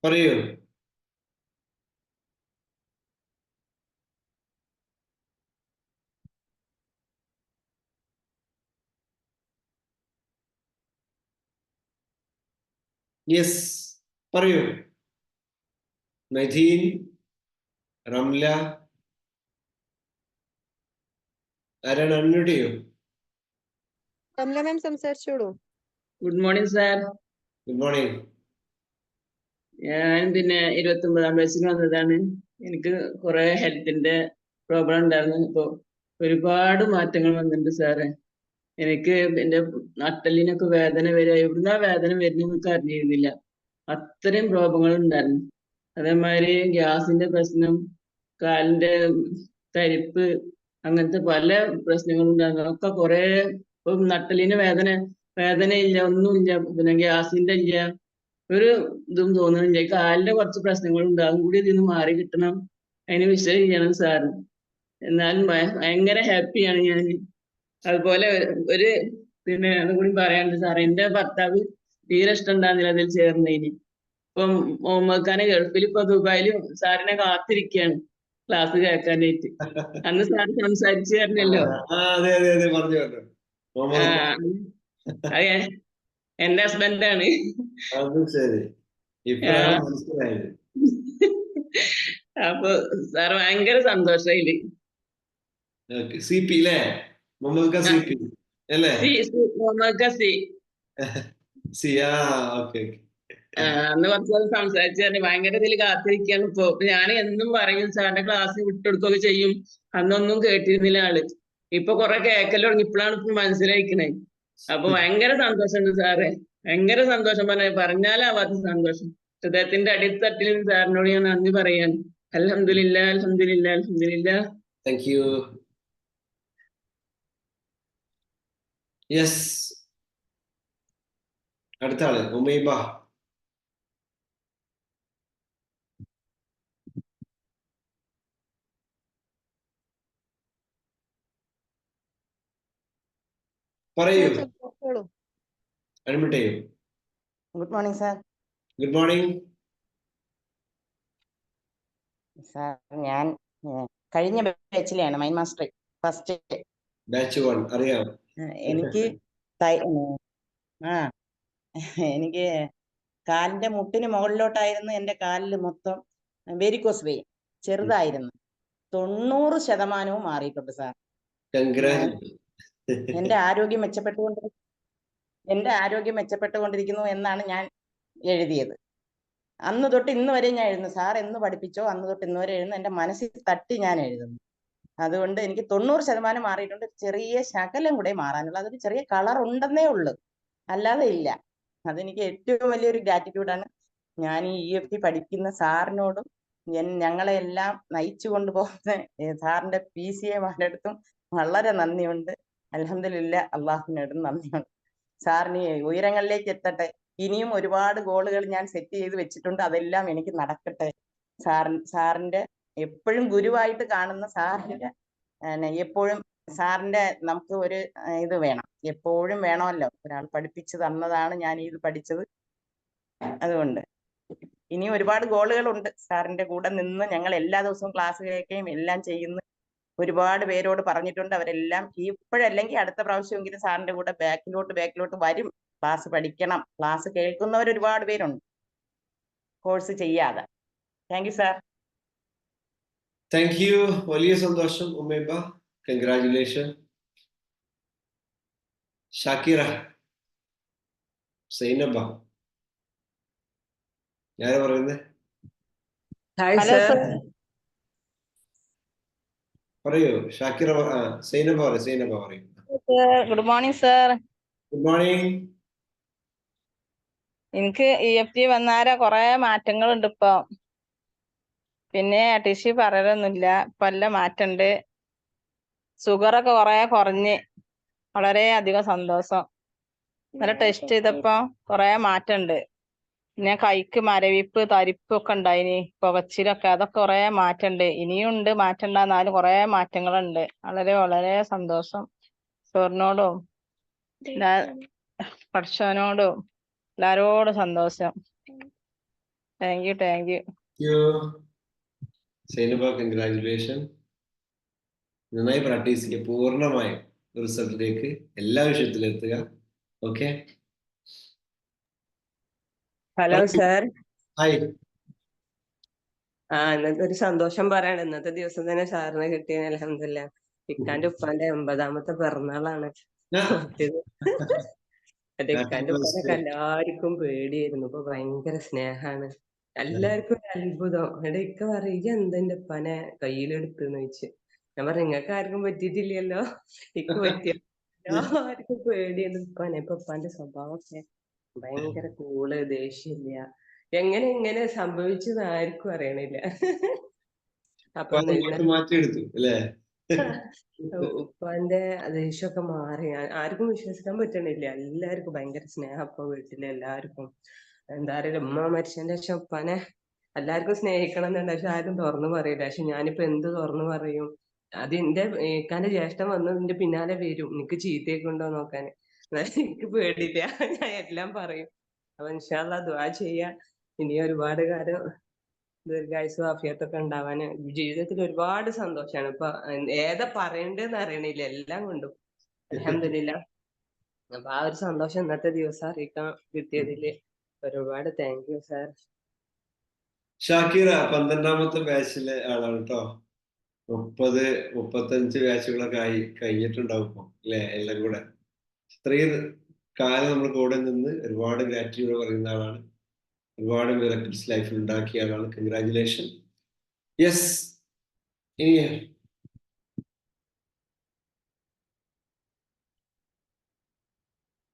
പറയൂ. യെസ്, പറയൂ. നജീൻ, റംല, ആരാണ്? അൺമ്യൂട്ട് ചെയ്യൂ. റംല മാം സംസാരിച്ചോളൂ. Good morning sir. Good morning. ഞാൻ 29ാം വയസ്സിന് വന്നതാണ്. എനിക്ക് കുറെ ഹെൽത്തിന്റെ പ്രോബ്ലം ഉണ്ടായിരുന്നു. ഇപ്പൊ ഒരുപാട് മാറ്റങ്ങൾ വന്നിട്ടുണ്ട് സാറേ. എനിക്ക് എന്റെ നട്ടലിനൊക്കെ വേദന വരിക, എവിടുന്നാ വേദന വരുന്നതെന്നൊക്കെ അറിഞ്ഞിരുന്നില്ല. അത്രയും പ്രോബ്ലങ്ങൾ ഉണ്ടായിരുന്നു. അതേമാതിരി ഗ്യാസിന്റെ പ്രശ്നം, കാലിന്റെ തരിപ്പ്, അങ്ങനത്തെ പല പ്രശ്നങ്ങളും ഉണ്ടായിരുന്നു. ഒക്കെ കുറെ ഇപ്പൊ നട്ടലിന് വേദനയില്ല, ഒന്നുമില്ല. പിന്നെ ഗ്യാസിന്റെ ഇല്ല, ഒരു ഇതും തോന്നുന്നില്ല. കാലിന്റെ കുറച്ച് പ്രശ്നങ്ങളുണ്ട്, അതും കൂടി ഇതിന്ന് മാറി കിട്ടണം. അതിന് വിഷയം ചെയ്യണം സാറ്. എന്നാലും ഭയങ്കര ഹാപ്പിയാണ് ഞാൻ. അതുപോലെ ഒരു അതും കൂടി പറയാനുണ്ട് സാർ. എന്റെ ഭർത്താവ് തീരെ ഇഷ്ടം ഉണ്ടായിരുന്നില്ല അതിൽ ചേർന്നതിന്. ഇപ്പം മുഹമ്മദ് ഖാനെ ഗൾഫിൽ, ഇപ്പൊ ദുബായിലും സാറിനെ കാത്തിരിക്കുകയാണ് ക്ലാസ് കേൾക്കാനായിട്ട്. അന്ന് സാർ സംസാരിച്ചു തരണല്ലോ. അതെ, എന്റെ ഹസ്ബൻഡാണ്. അപ്പൊ സാർ ഭയങ്കര സന്തോഷായില്. അന്ന് കുറച്ച് സംസാരിച്ചു തന്നെ ഭയങ്കര ഇതിൽ കാത്തിരിക്കാണ്. ഇപ്പൊ ഞാൻ എന്നും പറയും സാറിന്റെ ക്ലാസ് വിട്ടുകൊടുക്കുകയൊക്കെ ചെയ്യും. അന്നൊന്നും കേട്ടിരുന്നില്ല ആള്. ഇപ്പൊ കുറെ കേക്കല് തുടങ്ങി. ഇപ്പോഴാണ് ഇപ്പൊ മനസ്സിലായിക്കണേ. അപ്പൊ ഭയങ്കര സന്തോഷമുണ്ട് സാറേ, ഭയങ്കര സന്തോഷം. പറഞ്ഞാലാവാത്ത സന്തോഷം. ഹൃദയത്തിന്റെ അടിത്തട്ടിൽ സാറിനോട് ഞാൻ നന്ദി പറയാണ്. അൽഹംദുലില്ലാ, അൽഹംദുലില്ലാ, അൽഹംദുലില്ലാ. Thank you. യെസ്, അടുത്ത ആള് ഉമൈബ. പറയൂ. അഡ്മിറ്റ് ചെയ്യൂ. Good morning sir. Good morning sir. ഞാൻ കഴിഞ്ഞ ബാച്ചിലെയാണ്, മൈൻ മാസ്റ്റർ ഫസ്റ്റ് ബാച്ച് 1. അറിയാം. എനിക്ക് എനിക്ക് കാലിന്റെ മുട്ടിന് മുകളിലോട്ടായിരുന്നു എന്റെ കാലിൽ മൊത്തം വെരിക്കോസ് വെയിൻ. ചെറുതായിരുന്നു. 90% മാറിയിട്ടുണ്ട് സാർ. എന്റെ ആരോഗ്യം മെച്ചപ്പെട്ടുകൊണ്ടിരിക്കുന്നു എന്നാണ് ഞാൻ എഴുതിയത്. അന്ന് തൊട്ട് ഇന്ന് വരെ ഞാൻ എഴുതുന്നു. സാർ എന്ന് പഠിപ്പിച്ചോ അന്ന് തൊട്ട് ഇന്ന് വരെ എഴുതുന്നു. എന്റെ മനസ്സിൽ തട്ടി ഞാൻ എഴുതുന്നു. അതുകൊണ്ട് എനിക്ക് 90% മാറിയിട്ടുണ്ട്. ചെറിയ ശകലം കൂടെ മാറാനുള്ളൂ. അതൊരു ചെറിയ കളർ ഉണ്ടെന്നേ ഉള്ളൂ, അല്ലാതെ ഇല്ല. അതെനിക്ക് ഏറ്റവും വലിയൊരു ഗ്രാറ്റിറ്റ്യൂഡാണ്. ഞാൻ ഈ EFT പഠിക്കുന്ന സാറിനോടും ഞങ്ങളെ എല്ലാം നയിച്ചു കൊണ്ടുപോകുന്ന സാറിന്റെ PCA മാരുടെ വളരെ നന്ദിയുണ്ട്. അൽഹംദുലില്ലാ, അള്ളാഹുവിനോടും നന്ദിയുണ്ട്. സാറിന് ഉയരങ്ങളിലേക്ക് എത്തട്ടെ. ഇനിയും ഒരുപാട് ഗോളുകൾ ഞാൻ സെറ്റ് ചെയ്ത് വെച്ചിട്ടുണ്ട്. അതെല്ലാം എനിക്ക് നടക്കട്ടെ. സാറിന്റെ എപ്പോഴും ഗുരുവായിട്ട് കാണുന്ന സാറിന്റെ എപ്പോഴും സാറിന്റെ നമുക്ക് ഒരു ഇത് വേണം, എപ്പോഴും വേണമല്ലോ. ഒരാൾ പഠിപ്പിച്ചു തന്നതാണ് ഞാൻ ഇത് പഠിച്ചത്. അതുകൊണ്ട് ഇനി ഒരുപാട് ഗോളുകളുണ്ട്. സാറിന്റെ കൂടെ നിന്ന് ഞങ്ങൾ എല്ലാ ദിവസവും ക്ലാസ് കേൾക്കുകയും എല്ലാം ചെയ്യുന്നു. ഒരുപാട് പേരോട് പറഞ്ഞിട്ടുണ്ട്. അവരെല്ലാം ഇപ്പോഴല്ലെങ്കിൽ അടുത്ത പ്രാവശ്യമെങ്കിലും സാറിന്റെ കൂടെ ബാക്കിലോട്ട് വരും. ക്ലാസ് പഠിക്കണം. ക്ലാസ് കേൾക്കുന്നവർ ഒരുപാട് പേരുണ്ട്, കോഴ്സ് ചെയ്യാതെ. Thank you sir. Thank U. വലിയ സന്തോഷം ഉമൈബ. കൺഗ്രാജുലേഷൻ. ഷാക്കിറ, സൈനബ, ഞാനാ പറയുന്നത്? പറയൂ ഷാക്കിറ. സൈനബ പറയൂ. Good morning sir. Good morning. എനിക്ക് EFT വന്നാരെ കുറെ മാറ്റങ്ങളുണ്ട് ഇപ്പൊ. പിന്നെ ടിഷ്യൂ പറയൊന്നുമില്ല. ഇപ്പൊ എല്ലാം മാറ്റമുണ്ട്. ഷുഗറൊക്കെ കുറെ കുറഞ്ഞ് വളരെ അധികം സന്തോഷം. നല്ല ടെസ്റ്റ് ചെയ്തപ്പോ കുറെ മാറ്റമുണ്ട്. പിന്നെ കൈക്ക് മരവിപ്പ്, തരിപ്പ് ഒക്കെ ഉണ്ടായിനി, പുകച്ചിലൊക്കെ, അതൊക്കെ കുറെ മാറ്റമുണ്ട്. ഇനിയും ഉണ്ട് മാറ്റം ഉണ്ടാകുന്നാലും കുറെ മാറ്റങ്ങളുണ്ട്. വളരെ വളരെ സന്തോഷം. സാറിനോടും പഠിച്ചവനോടും എല്ലാരോടും സന്തോഷം. Thank you. You, Zainaba, congratulation. നന്നായി പ്രാക്ടീസ് ചെയ്യുക. പൂർണ്ണമായും റിസൾട്ടിലേക്ക് എല്ലാ വിഷയത്തിലും എത്തുക. ഓക്കെ. Hello sir. ഹായ്. ഇന്നത്തെ ഒരു സന്തോഷം പറയാണ്. ഇന്നത്തെ ദിവസം തന്നെ സാറിനെ കിട്ടിയ അൽഹംദുലില്ലാ. ഇക്കാന്റെ ഉപ്പാന്റെ 80ാമത്തെ പിറന്നാളാണ്. അത് ഇക്കാന്റെ ഉപ്പാനൊക്കെ എല്ലാവർക്കും പേടിയായിരുന്നു. ഇപ്പൊ ഭയങ്കര സ്നേഹാണ്. എല്ലാവർക്കും ഒരു അത്ഭുതം. എടാ ഇക്ക പറയും ഇജ്ജ് എന്താ എന്റെ ഉപ്പാനെ കയ്യിലെടുത്തെന്ന് ചോദിച്ചു. ഞാൻ പറഞ്ഞു നിങ്ങൾക്ക് ആർക്കും പറ്റിയിട്ടില്ലല്ലോ. ഇക്ക് പറ്റിയ എല്ലാവർക്കും പേടിയായിരുന്നു ഉപ്പാനെ. ഇപ്പൊ ഉപ്പാന്റെ സ്വഭാവമൊക്കെ ഭയങ്കര കൂള്, ദേഷ്യമില്ല. എങ്ങനെ സംഭവിച്ചത് ആർക്കും അറിയണില്ല. അപ്പൊ മാറ്റിയെടുത്തു അല്ലേ? ഉപ്പാന്റെ ദേഷ്യമൊക്കെ മാറി. ആർക്കും വിശ്വസിക്കാൻ പറ്റണില്ല. എല്ലാവർക്കും ഭയങ്കര സ്നേഹം ഇപ്പൊ വീട്ടിലെ എല്ലാവർക്കും. എന്താ അറിയില്ല, ഉമ്മ മരിച്ചതിന്റെ ശേഷം ഉപ്പാനെ എല്ലാവർക്കും സ്നേഹിക്കണം എന്നുണ്ട്. പക്ഷെ ആരും തുറന്നു പറയില്ല. പക്ഷെ ഞാനിപ്പോ എന്ത് തുറന്നു പറയും? അത് എന്റെ ഇക്കാന്റെ ജ്യേഷ്ഠൻ വന്ന് എന്റെ പിന്നാലെ വരും എനിക്ക് ചീത്തയൊക്കെ ഉണ്ടോ നോക്കാന്. എനിക്ക് പേടിയില്ല, ഞാൻ എല്ലാം പറയും. അപ്പൊ ഇൻഷാ അല്ലാഹ് ദുആ ചെയ്യാ. ഇനി ഒരുപാട് കാലം ദീർഘായുസ്സും ആഫിയത്തൊക്കെ ഉണ്ടാവാന്. ജീവിതത്തിൽ ഒരുപാട് സന്തോഷാണ്. ഇപ്പൊ ഏതാ പറയണ്ടെന്ന് അറിയണില്ല, എല്ലാം കൊണ്ടും അൽഹംദുലില്ലാ. അപ്പൊ ആ ഒരു സന്തോഷം ഇന്നത്തെ ദിവസം അറിയിക്കാൻ കിട്ടിയതില് ഒരുപാട് താങ്ക് യു സാർ. ഷാക്കിറ 12ാമത്തെ ബാച്ചിലെ ആളാണ് കേട്ടോ. 35 ബാച്ചുകളൊക്കെ കഴിഞ്ഞിട്ടുണ്ടാവും ഇപ്പൊ അല്ലെ? എല്ലാം കൂടെ ഇത്രയും കാലം നമ്മൾ കൂടെ നിന്ന് ഒരുപാട് ഗ്രാറ്റിറ്റ്യൂഡ് പറയുന്ന ആളാണ്. ഒരുപാട് മിറക്കിൾസ് ലൈഫിൽ ഉണ്ടാക്കിയ ആളാണ്. കൺഗ്രാജുലേഷൻ. യെസ്, ഇനി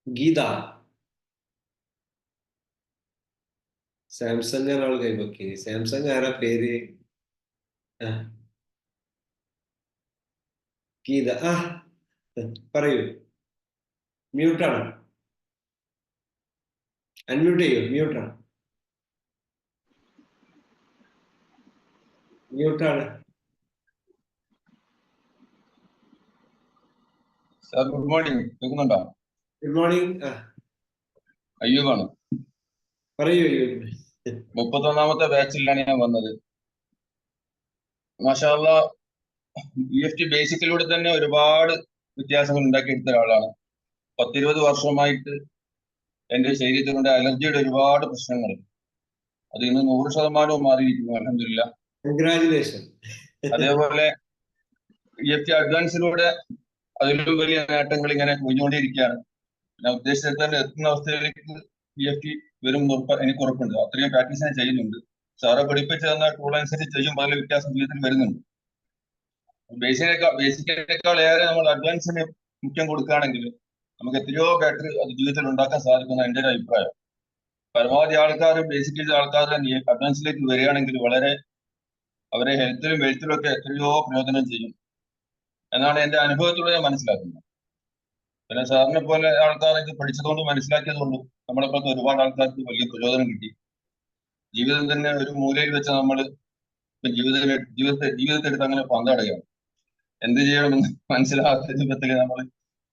ഗീത. സാംസങ് ഒരാൾ കൈപൊക്കി. സാംസങ് ആരാ പേര്? ഗീത. പറയൂ. മ്യൂട്ടാണ്. അൺമ്യൂട്ട് ചെയ്യൂ. മ്യൂട്ടാണ്. Sir good morning. കേൾക്കുന്നുണ്ടോ? Good morning. അയ്യൂബാണ്. പറയൂ അയ്യൂബ്. 31ാമത്തെ ബാച്ചിലാണ് ഞാൻ വന്നത്. മാഷാ അല്ലാഹ്, EFT ബേസിക്കിലൂടെ തന്നെ ഒരുപാട് വ്യത്യാസങ്ങൾ ഉണ്ടാക്കിയെടുത്ത ഒരാളാണ്. 10-20 വർഷമായിട്ട് എന്റെ ശരീരത്തിലുണ്ട് അലർജിയുടെ ഒരുപാട് പ്രശ്നങ്ങൾ. അത് ഇന്ന് 100% മാറിയിരിക്കുന്നു അൽഹംദുലില്ലാ. കൺഗ്രാജുലേഷൻ. അതേപോലെ EFT അഡ്വാൻസിലൂടെ അതിലും വലിയ നേട്ടങ്ങൾ ഇങ്ങനെ കൊഞ്ഞുകൊണ്ടിരിക്കുകയാണ്. ഞാൻ ഉദ്ദേശിച്ചത് തന്നെ എത്തുന്ന അവസ്ഥയിലേക്ക് EFT വരും എനിക്ക് ഉറപ്പുണ്ട്. അത്രയും പ്രാക്ടീസ് ഞാൻ ചെയ്യുന്നുണ്ട്. സാറെ പഠിപ്പിച്ചു തന്ന ടൂൾ അനുസരിച്ച് ചെയ്യുമ്പോൾ അതിൽ വ്യത്യാസം ജീവിതത്തിൽ വരുന്നുണ്ട്. ബേസിക്കിനേക്കാൾ ഏറെ നമ്മൾ അഡ്വാൻസിന് മുഖ്യം കൊടുക്കുകയാണെങ്കിൽ നമുക്ക് എത്രയോ ബെറ്റർ അത് ജീവിതത്തിൽ ഉണ്ടാക്കാൻ സാധിക്കുന്ന എൻ്റെ ഒരു അഭിപ്രായം. പരമാവധി ആൾക്കാർ ബേസിക്കലി ആൾക്കാർ അഡ്വാൻസിലേക്ക് വരികയാണെങ്കിൽ വളരെ അവരെ ഹെൽത്തിലും വെൽത്തിലും ഒക്കെ എത്രയോ പ്രയോജനം ചെയ്യും എന്നാണ് എൻ്റെ അനുഭവത്തിലൂടെ ഞാൻ മനസ്സിലാക്കുന്നത്. പിന്നെ സാറിനെ പോലെ ആൾക്കാർ ഇത് പഠിച്ചതുകൊണ്ടും മനസ്സിലാക്കിയതുകൊണ്ടും നമ്മളെപ്പോലത്തെ ഒരുപാട് ആൾക്കാർക്ക് വലിയ പ്രചോദനം കിട്ടി. ജീവിതം തന്നെ ഒരു മൂലയിൽ വെച്ച് നമ്മൾ ജീവിതത്തെ എടുത്ത് അങ്ങനെ പന്തടയാണ്. എന്ത് ചെയ്യണമെന്ന് മനസ്സിലാകാത്ത രൂപത്തിൽ നമ്മൾ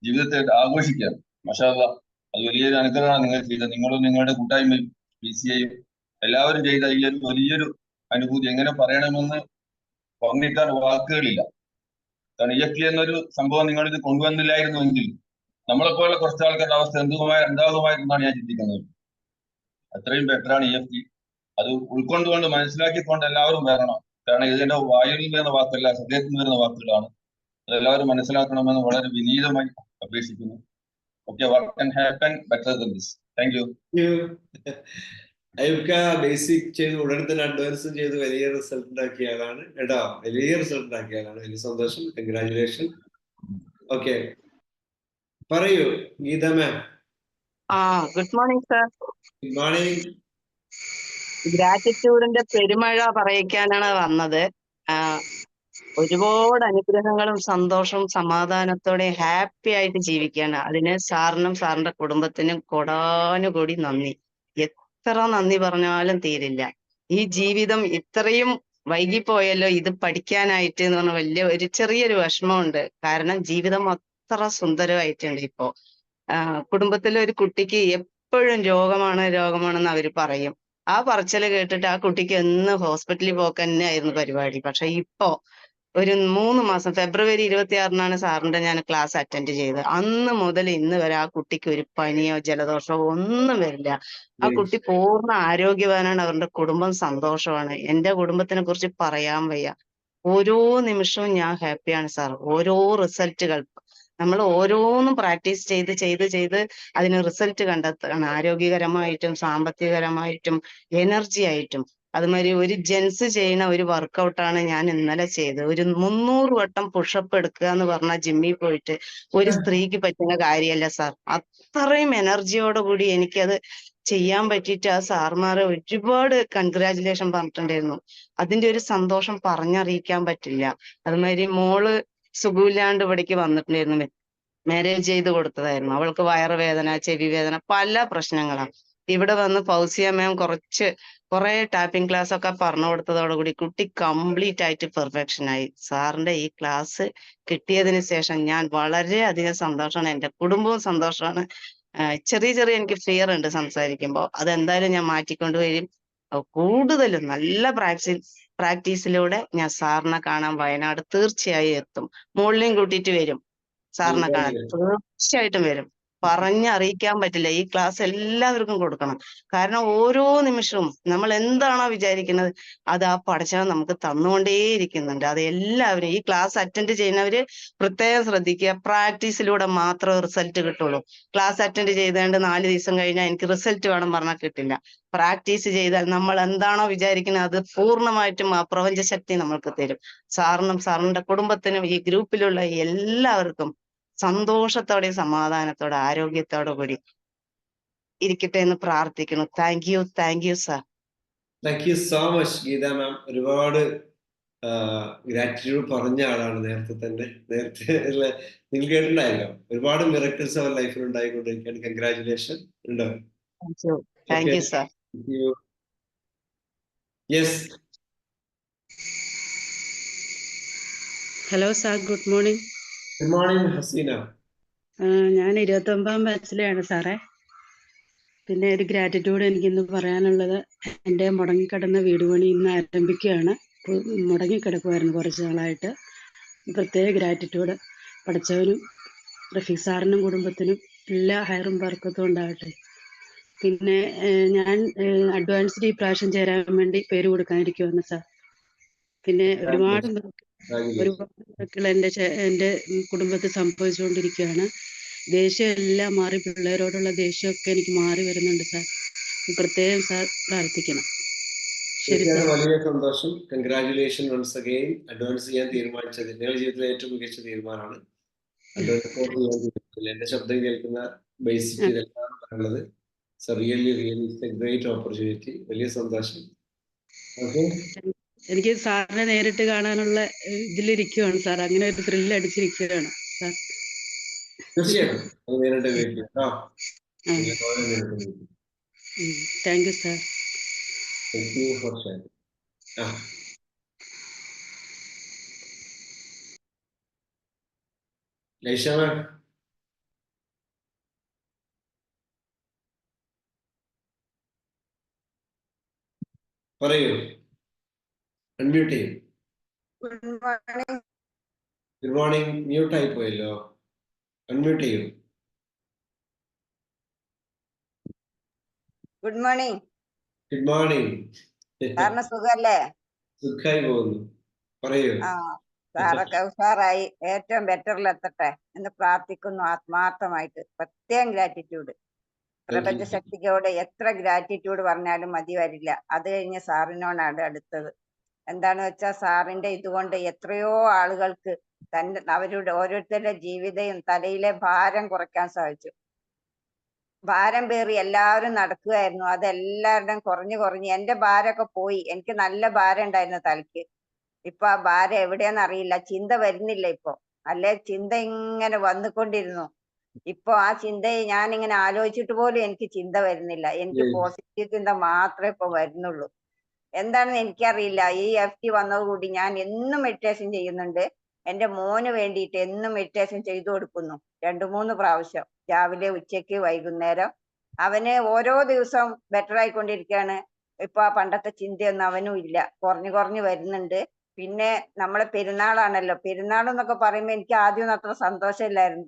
ജീവിതത്തെ ആഘോഷിക്കുകയാണ്. മാഷാ അല്ലാഹ്, അത് വലിയൊരു അനുഗ്രഹമാണ് നിങ്ങൾ ചെയ്തത്. നിങ്ങളും നിങ്ങളുടെ കൂട്ടായ്മയും PCAയും എല്ലാവരും ചെയ്ത ഈ ഒരു വലിയൊരു അനുഭൂതി എങ്ങനെ പറയണമെന്ന് പറഞ്ഞിരിക്കാൻ വാക്കുകളില്ല. കാരണം EFT എന്നൊരു സംഭവം നിങ്ങളിത് കൊണ്ടുവന്നില്ലായിരുന്നുവെങ്കിൽ നമ്മളെപ്പോലുള്ള കുറച്ച് ആൾക്കാരുടെ അവസ്ഥ എന്താകുമായിരുന്നാണ് ഞാൻ ചിന്തിക്കുന്നത്. അത്രയും ബെറ്ററാണ് EFT. അത് ഉൾക്കൊണ്ടുകൊണ്ട് മനസ്സിലാക്കിക്കൊണ്ട് എല്ലാവരും വരണം. കാരണം ഇതിന്റെ വായുവിൽ വരുന്ന വാക്കല്ല, ഹൃദയത്തിൽ നിന്ന് വരുന്ന വാക്കുകളാണ്. അതെല്ലാവരും മനസ്സിലാക്കണമെന്ന് വളരെ വിനീതമായി അപേക്ഷിക്കുന്നു. Okay, what can happen better than this. Thank you. Ayyub basic ചെയ്ത് ഉടനെ തന്നെ അഡ്വാൻസും ചെയ്ത് വലിയ റിസൾട്ട് ഉണ്ടാക്കിയ ആളാണ് കേട്ടോ. വലിയ റിസൾട്ട് ഉണ്ടാക്കിയ ആളാണ്. വലിയ സന്തോഷം. കൺഗ്രാജുലേഷൻ. ഓക്കെ, പറയൂ Geetha ma'am. Good morning sir. Good morning. ഗ്രാറ്റിറ്റ്യൂഡിന്റെ പെരുമഴ പറയിക്കാനാണ് വന്നത്. ഒരുപാട് അനുഗ്രഹങ്ങളും സന്തോഷവും സമാധാനത്തോടെ ഹാപ്പി ആയിട്ട് ജീവിക്കാണ്. അതിന് സാറിനും സാറിന്റെ കുടുംബത്തിനും കൊടാനുകൂടി നന്ദി. എത്ര നന്ദി പറഞ്ഞാലും തീരില്ല. ഈ ജീവിതം ഇത്രയും വൈകിപ്പോയല്ലോ ഇത് പഠിക്കാനായിട്ട് എന്ന് പറഞ്ഞ വലിയ ഒരു ചെറിയൊരു വിഷമമുണ്ട്. കാരണം ജീവിതം അത്ര സുന്ദരമായിട്ടുണ്ട് ഇപ്പോ. കുടുംബത്തിലെ ഒരു കുട്ടിക്ക് എപ്പോഴും രോഗമാണെന്ന് അവര് പറയും. ആ പറച്ചില് കേട്ടിട്ട് ആ കുട്ടിക്ക് എന്ന് ഹോസ്പിറ്റലിൽ പോക്ക് തന്നെയായിരുന്നു പരിപാടി. പക്ഷെ ഇപ്പോ ഒരു 3 മാസം ഫെബ്രുവരി 26-നാണ് സാറിന്റെ ഞാൻ ക്ലാസ് അറ്റൻഡ് ചെയ്തത്. അന്ന് മുതൽ ഇന്ന് വരെ ആ കുട്ടിക്ക് ഒരു പനിയോ ജലദോഷമോ ഒന്നും വരില്ല. ആ കുട്ടി പൂർണ്ണ ആരോഗ്യവാനാണ്. അവരുടെ കുടുംബം സന്തോഷമാണ്. എന്റെ കുടുംബത്തിനെ കുറിച്ച് പറയാൻ വയ്യ. ഓരോ നിമിഷവും ഞാൻ ഹാപ്പിയാണ് സാർ. ഓരോ റിസൾട്ടുകൾ നമ്മൾ ഓരോന്നും പ്രാക്ടീസ് ചെയ്ത് അതിന് റിസൾട്ട് കണ്ടെത്തണം. ആരോഗ്യകരമായിട്ടും സാമ്പത്തികപരമായിട്ടും എനർജി ആയിട്ടും. അതുമാതിരി ഒരു ജെൻസ് ചെയ്യുന്ന ഒരു വർക്കൗട്ടാണ് ഞാൻ ഇന്നലെ ചെയ്തത്. ഒരു 300 വട്ടം പുഷപ്പ് എടുക്കുക എന്ന് പറഞ്ഞാൽ ജിമ്മിൽ പോയിട്ട് ഒരു സ്ത്രീക്ക് പറ്റുന്ന കാര്യമല്ല സാർ. അത്രയും എനർജിയോടുകൂടി എനിക്കത് ചെയ്യാൻ പറ്റിയിട്ട് ആ സാർമാരെ ഒരുപാട് കൺഗ്രാജുലേഷൻ പറഞ്ഞിട്ടുണ്ടായിരുന്നു. അതിന്റെ ഒരു സന്തോഷം പറഞ്ഞറിയിക്കാൻ പറ്റില്ല. അതുമാതിരി മോള് സുഖമില്ലാണ്ട് ഇവിടേക്ക് വന്നിട്ടുണ്ടായിരുന്നു. മാരേജ് ചെയ്ത് കൊടുത്തതായിരുന്നു. അവൾക്ക് വയറുവേദന, ചെവി വേദന, പല പ്രശ്നങ്ങളാണ്. ഇവിടെ വന്ന് ഫൗസിയ മാം കുറെ ടാപ്പിംഗ് ക്ലാസ് ഒക്കെ പറഞ്ഞു കൊടുത്തതോടുകൂടി കുട്ടി കംപ്ലീറ്റ് ആയിട്ട് പെർഫെക്ഷൻ ആയി. സാറിന്റെ ഈ ക്ലാസ് കിട്ടിയതിന് ശേഷം ഞാൻ വളരെയധികം സന്തോഷമാണ്. എന്റെ കുടുംബവും സന്തോഷമാണ്. ചെറിയ എനിക്ക് ഫിയർ ഉണ്ട് സംസാരിക്കുമ്പോൾ. അതെന്തായാലും ഞാൻ മാറ്റിക്കൊണ്ടുവരും. കൂടുതലും നല്ല പ്രാക്ടീസിലൂടെ ഞാൻ സാറിനെ കാണാൻ വയനാട് തീർച്ചയായും എത്തും. മോളിനെയും കൂട്ടിയിട്ട് വരും. സാറിനെ കാണാൻ തീർച്ചയായിട്ടും വരും. പറഞ്ഞറിയിക്കാൻ പറ്റില്ല. ഈ ക്ലാസ് എല്ലാവർക്കും കൊടുക്കണം. കാരണം ഓരോ നിമിഷവും നമ്മൾ എന്താണോ വിചാരിക്കുന്നത് അത് ആ പടച്ചവൻ നമുക്ക് തന്നുകൊണ്ടേയിരിക്കുന്നുണ്ട്. അത് എല്ലാവരും ഈ ക്ലാസ് അറ്റൻഡ് ചെയ്യുന്നവര് പ്രത്യേകം ശ്രദ്ധിക്കുക. പ്രാക്ടീസിലൂടെ മാത്രമേ റിസൾട്ട് കിട്ടുള്ളൂ. ക്ലാസ് അറ്റൻഡ് ചെയ്തുകൊണ്ട് 4 ദിവസം കഴിഞ്ഞാൽ എനിക്ക് റിസൾട്ട് വേണം പറഞ്ഞാൽ കിട്ടില്ല. പ്രാക്ടീസ് ചെയ്താൽ നമ്മൾ എന്താണോ വിചാരിക്കുന്നത് അത് പൂർണ്ണമായിട്ടും ആ പ്രപഞ്ച ശക്തി നമ്മൾക്ക് തരും. സാറിനും സാറിന്റെ കുടുംബത്തിനും ഈ ഗ്രൂപ്പിലുള്ള എല്ലാവർക്കും സന്തോഷത്തോടെ സമാധാനത്തോടെ ആരോഗ്യത്തോടു കൂടി ഇരിക്കട്ടെ എന്ന് പ്രാർത്ഥിക്കുന്നു. Thank you sir. Thank you so much Geetha ma'am. ഒരുപാട് ഗ്രാറ്റിറ്റ്യൂഡ് പറഞ്ഞ ആളാണ് നേരത്തെ നിങ്ങൾ കേട്ടിട്ടുണ്ടായല്ലോ. ഒരുപാട് മിറക്കിൾസ് അവർ ലൈഫിൽ ഉണ്ടായിക്കൊണ്ടിരിക്കുകയാണ്. കൺഗ്രാറ്റുലേഷൻ. ഉണ്ടോ? Thank you sir. Yes. Hello sir, good morning. Good morning Haseena. ഞാൻ 29-ാം ബാച്ചിലെയാണ് സാറേ. പിന്നെ ഒരു ഗ്രാറ്റിറ്റ്യൂഡ് എനിക്കിന്ന് പറയാനുള്ളത്, എൻ്റെ മുടങ്ങിക്കിടന്ന വീട് പണി ഇന്ന് ആരംഭിക്കുകയാണ്. മുടങ്ങിക്കിടക്കുമായിരുന്നു കുറച്ച് നാളായിട്ട്. പ്രത്യേക ഗ്രാറ്റിറ്റ്യൂഡ് പഠിച്ചവനും റഫീഖ് സാറിനും കുടുംബത്തിനും എല്ലാ ഹൈറും ബർക്കത്തും ഉണ്ടാവട്ടെ. പിന്നെ ഞാൻ അഡ്വാൻസ്ഡ് ഈ പ്രാവശ്യം ചേരാൻ വേണ്ടി പേര് കൊടുക്കാനിരിക്കുവാണ് സാർ. പിന്നെ ഒരുപാട് എൻ്റെ കുടുംബത്തിൽ സംഭവിച്ചുകൊണ്ടിരിക്കുകയാണ്. ദേഷ്യം എല്ലാം മാറി, പിള്ളേരോടുള്ള ദേഷ്യമൊക്കെ എനിക്ക് മാറി വരുന്നുണ്ട് സാർ. പ്രത്യേകം സാർ പ്രാർത്ഥിക്കണം. ശരി സാർ. വലിയ സന്തോഷം. Congratulation once again. അഡ്വാൻസ് ചെയ്യാൻ തീരുമാനിച്ചത് നിങ്ങളുടെ ജീവിതത്തിലെ ഏറ്റവും മികച്ച തീരുമാനമാണ്. എന്റെ ശബ്ദം കേൾക്കുന്ന ബേസിക് ഇതെല്ലാം പറയുന്നത്. Really great opportunity. വലിയ സന്തോഷം. എനിക്ക് സാറിനെ നേരിട്ട് കാണാനുള്ള ഇതിലിരിക്കുവാണ് സാർ. അങ്ങനെ ഒരു ത്രില്ല് അടിച്ചിരിക്കുകയാണ് സാർ. തീർച്ചയായിട്ടും നേരിട്ട് കേൾക്കുക. Thank you sir. Thank you for sharing. Laisha ma'am. പറയൂ. അൺമ്യൂട്ട് ചെയ്യും. Good morning. മ്യൂട്ട് ആയി പോയല്ലോ. അൺമ്യൂട്ട് ചെയ്യൂ. Good morning. Good morning. സാറിന് സുഖല്ലേ? സുഖമായി പോകുന്നു. പറയൂ. സാറൊക്കെ ഉഷാറായി ഏറ്റവും ബെറ്ററിലെത്തട്ടെ എന്ന് പ്രാർത്ഥിക്കുന്നു ആത്മാർത്ഥമായിട്ട്. പ്രത്യേകം ഗ്രാറ്റിറ്റ്യൂഡ്. പ്രപഞ്ച ശക്തിക്കോട് എത്ര ഗ്രാറ്റിറ്റ്യൂഡ് പറഞ്ഞാലും മതി വരില്ല. അത് കഴിഞ്ഞ് സാറിനോടാണ് അടുത്തത്. എന്താന്ന് വെച്ചാൽ സാറിന്റെ ഇതുകൊണ്ട് എത്രയോ ആളുകൾക്ക് അവരുടെ ഓരോരുത്തരുടെ ജീവിതവും തലയിലെ ഭാരം കുറയ്ക്കാൻ സാധിച്ചു. ഭാരം പേറി എല്ലാവരും നടക്കുകയായിരുന്നു. അതെല്ലാവരുടെയും കുറഞ്ഞ് എന്റെ ഭാരമൊക്കെ പോയി. എനിക്ക് നല്ല ഭാരം ഉണ്ടായിരുന്നു തലയ്ക്ക്. ഇപ്പൊ ആ ഭാരം എവിടെയാന്ന് അറിയില്ല. ചിന്ത വരുന്നില്ല ഇപ്പൊ. അല്ലെ ചിന്ത ഇങ്ങനെ വന്നുകൊണ്ടിരുന്നു. ഇപ്പൊ ആ ചിന്തയെ ഞാൻ ഇങ്ങനെ ആലോചിച്ചിട്ട് പോലും എനിക്ക് ചിന്ത വരുന്നില്ല. എനിക്ക് പോസിറ്റീവ് ചിന്ത മാത്രമേ ഇപ്പൊ വരുന്നുള്ളൂ. എന്താണെന്ന് എനിക്കറിയില്ല. ഈ FT വന്നതുകൂടി ഞാൻ എന്നും മെഡിറ്റേഷൻ ചെയ്യുന്നുണ്ട്. എന്റെ മോന് വേണ്ടിയിട്ട് എന്നും മെഡിറ്റേഷൻ ചെയ്തു കൊടുക്കുന്നു. 2-3 പ്രാവശ്യം, രാവിലെ, ഉച്ചയ്ക്ക്, വൈകുന്നേരം. അവന് ഓരോ ദിവസം ബെറ്റർ ആയിക്കൊണ്ടിരിക്കുകയാണ്. ഇപ്പൊ ആ പണ്ടത്തെ ചിന്തയൊന്നും അവനും ഇല്ല, കുറഞ്ഞു വരുന്നുണ്ട്. പിന്നെ നമ്മളെ പെരുന്നാളാണല്ലോ, പെരുന്നാൾ എന്നൊക്കെ പറയുമ്പോ എനിക്ക് ആദ്യമൊന്നും അത്ര സന്തോഷമില്ലായിരുന്നു.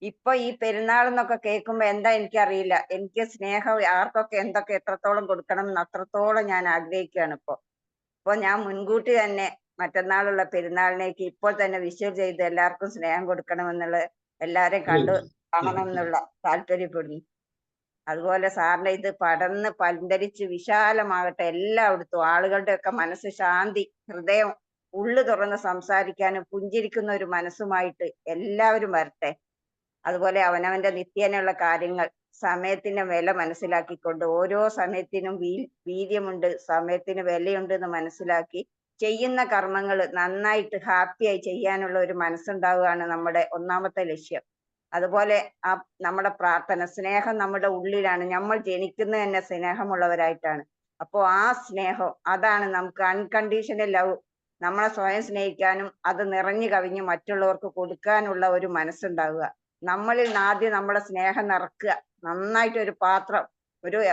ഇപ്പൊ ഈ പെരുന്നാൾ എന്നൊക്കെ കേൾക്കുമ്പോ എന്താ എനിക്കറിയില്ല, എനിക്ക് സ്നേഹം ആർക്കൊക്കെ എന്തൊക്കെ എത്രത്തോളം കൊടുക്കണം എന്ന് അത്രത്തോളം ഞാൻ ആഗ്രഹിക്കുകയാണ് ഇപ്പൊ ഞാൻ മുൻകൂട്ടി തന്നെ മറ്റന്നാളുള്ള പെരുന്നാളിനേക്ക് ഇപ്പോൾ തന്നെ വിഷ് ചെയ്ത് എല്ലാവർക്കും സ്നേഹം കൊടുക്കണമെന്നുള്ള, എല്ലാരെയും കണ്ടു കാണണം എന്നുള്ള താല്പര്യപ്പെടുന്നു. അതുപോലെ സാറിന്റെ ഇത് പടർന്ന് പന്തലിച്ച് വിശാലമാകട്ടെ, എല്ലായിടത്തും ആളുകളുടെ ഒക്കെ മനസ്സ് ശാന്തി, ഹൃദയം ഉള്ളു തുറന്ന് സംസാരിക്കാനും പുഞ്ചിരിക്കുന്ന ഒരു മനസ്സുമായിട്ട് എല്ലാവരും വരട്ടെ. അതുപോലെ അവനവന്റെ നിത്യേനയുള്ള കാര്യങ്ങൾ സമയത്തിന്റെ വില മനസ്സിലാക്കിക്കൊണ്ട്, ഓരോ സമയത്തിനും വീര്യമുണ്ട്, സമയത്തിന് വിലയുണ്ട് എന്ന് മനസ്സിലാക്കി ചെയ്യുന്ന കർമ്മങ്ങൾ നന്നായിട്ട് ഹാപ്പിയായി ചെയ്യാനുള്ള ഒരു മനസ്സുണ്ടാവുകയാണ് നമ്മുടെ ഒന്നാമത്തെ ലക്ഷ്യം. അതുപോലെ ആ നമ്മുടെ പ്രാർത്ഥന, സ്നേഹം നമ്മുടെ ഉള്ളിലാണ്, നമ്മൾ ജനിക്കുന്നത് തന്നെ സ്നേഹമുള്ളവരായിട്ടാണ്. അപ്പോ ആ സ്നേഹം, അതാണ് നമുക്ക് അൺകണ്ടീഷണൽ ലവ്, നമ്മളെ സ്വയം സ്നേഹിക്കാനും അത് നിറഞ്ഞു കവിഞ്ഞ് മറ്റുള്ളവർക്ക് കൊടുക്കാനുള്ള ഒരു മനസ്സുണ്ടാവുക. നമ്മളിൽ ആദ്യം നമ്മുടെ സ്നേഹം നിറക്കുക, നന്നായിട്ട് ഒരു പാത്രം,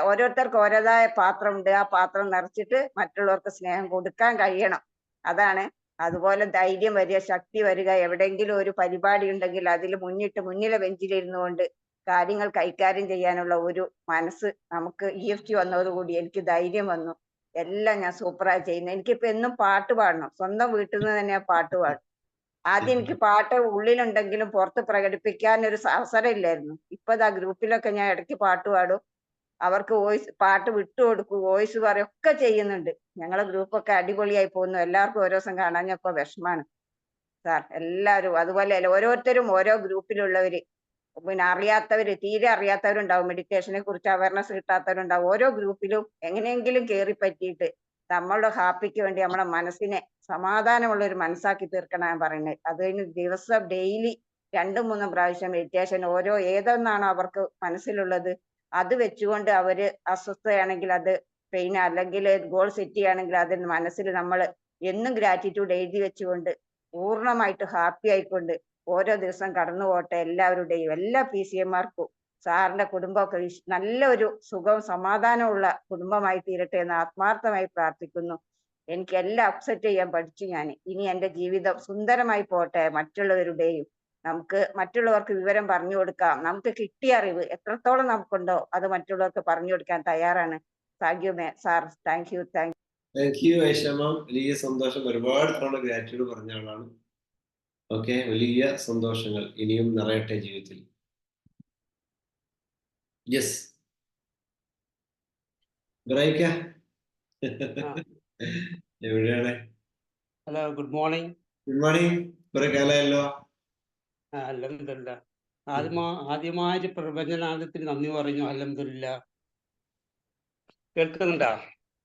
ഓരോരുത്തർക്ക് ഓരോതായ പാത്രമുണ്ട്, ആ പാത്രം നിറച്ചിട്ട് മറ്റുള്ളവർക്ക് സ്നേഹം കൊടുക്കാൻ കഴിയണം. അതാണ്. അതുപോലെ ധൈര്യം വരിക, ശക്തി വരിക, എവിടെയെങ്കിലും ഒരു പരിപാടി ഉണ്ടെങ്കിൽ അതിൽ മുന്നിലെ ബെഞ്ചിലിരുന്നു കൊണ്ട് കാര്യങ്ങൾ കൈകാര്യം ചെയ്യാനുള്ള ഒരു മനസ്സ് നമുക്ക് EFT വന്നതോടുകൂടി എനിക്ക് ധൈര്യം വന്നു. എല്ലാം ഞാൻ സൂപ്പറായി ചെയ്യുന്നത്. എനിക്കിപ്പോ എന്നും പാട്ട് പാടണം, സ്വന്തം വീട്ടിൽ നിന്ന് തന്നെ പാട്ട് പാടും. ആദ്യം എനിക്ക് പാട്ട് ഉള്ളിലുണ്ടെങ്കിലും പുറത്ത് പ്രകടിപ്പിക്കാൻ ഒരു അവസരം ഇല്ലായിരുന്നു. ഇപ്പൊ ആ ഗ്രൂപ്പിലൊക്കെ ഞാൻ ഇടയ്ക്ക് പാട്ട് പാടും, അവർക്ക് പാട്ട് വിട്ടുകൊടുക്കും, വോയിസ് പറയും, ഒക്കെ ചെയ്യുന്നുണ്ട്. ഞങ്ങളെ ഗ്രൂപ്പൊക്കെ അടിപൊളിയായി പോകുന്നു. എല്ലാവർക്കും ഓരോ ദിവസം കാണാഞ്ഞപ്പോ വിഷമാണ് സാർ. എല്ലാവരും അതുപോലെ ഓരോരുത്തരും ഓരോ ഗ്രൂപ്പിലുള്ളവര്, പിന്നെ അറിയാത്തവര്, തീരെ അറിയാത്തവരുണ്ടാവും, മെഡിറ്റേഷനെ കുറിച്ച് അവയർനെസ് കിട്ടാത്തവരുണ്ടാവും. ഓരോ ഗ്രൂപ്പിലും എങ്ങനെയെങ്കിലും കയറി പറ്റിയിട്ട് നമ്മളുടെ ഹാപ്പിക്ക് വേണ്ടി നമ്മുടെ മനസ്സിനെ സമാധാനമുള്ള ഒരു മനസ്സാക്കി തീർക്കണം ഞാൻ പറയുന്നത്. അത് കഴിഞ്ഞ് ദിവസം ഡെയിലി 2-3 പ്രാവശ്യം മെഡിറ്റേഷൻ, ഏതൊന്നാണോ അവർക്ക് മനസ്സിലുള്ളത് അത് വെച്ചുകൊണ്ട് അവര് അസ്വസ്ഥയാണെങ്കിൽ അത് പെയിൻ, അല്ലെങ്കിൽ ഗോൾ സെറ്റ് ചെയ്യുകയാണെങ്കിൽ അതിന് മനസ്സിൽ നമ്മൾ എന്നും ഗ്രാറ്റിറ്റ്യൂഡ് എഴുതി വെച്ചുകൊണ്ട് പൂർണ്ണമായിട്ട് ഹാപ്പി ആയിക്കൊണ്ട് ഓരോ ദിവസം കടന്നു പോട്ടെ എല്ലാവരുടെയും, എല്ലാ PCMമാർക്കും. സാറിന്റെ കുടുംബമൊക്കെ നല്ലൊരു സുഖവും സമാധാനമുള്ള കുടുംബമായി തീരട്ടെ എന്ന് ആത്മാർത്ഥമായി പ്രാർത്ഥിക്കുന്നു. എനിക്ക് എല്ലാം അക്സെപ്റ്റ് ചെയ്യാൻ പഠിച്ചു ഞാൻ. ഇനി എൻ്റെ ജീവിതം സുന്ദരമായി പോട്ടെ. മറ്റുള്ളവരുടെയും നമുക്ക് മറ്റുള്ളവർക്ക് വിവരം പറഞ്ഞു കൊടുക്കാം. നമുക്ക് കിട്ടിയ അറിവ് എത്രത്തോളം നമുക്കുണ്ടോ അത് മറ്റുള്ളവർക്ക് പറഞ്ഞു കൊടുക്കാൻ തയ്യാറാണ്. Thank you sir. Thank you. Thank you Aishamma. വലിയ സന്തോഷം. ഒരുപാട് തവണ ഗ്രാറ്റിറ്റ്യൂഡ് പറഞ്ഞ ആളാണ്. ഓക്കെ, വലിയ സന്തോഷങ്ങൾ ഇനിയും നിറയട്ടെ ജീവിതത്തിൽ. യെസ് ബ്രൈക്ക എവിടെയാണ്? Hello, good morning. Good morning. കുറെ കാലമല്ലോ. അൽഹംദുലില്ലാ. ആദ്യമായിട്ട് പ്രപഞ്ചനാഥത്തിന് നന്ദി പറഞ്ഞു. അൽഹംദുലില്ലാ. കേൾക്കുന്നുണ്ടോ?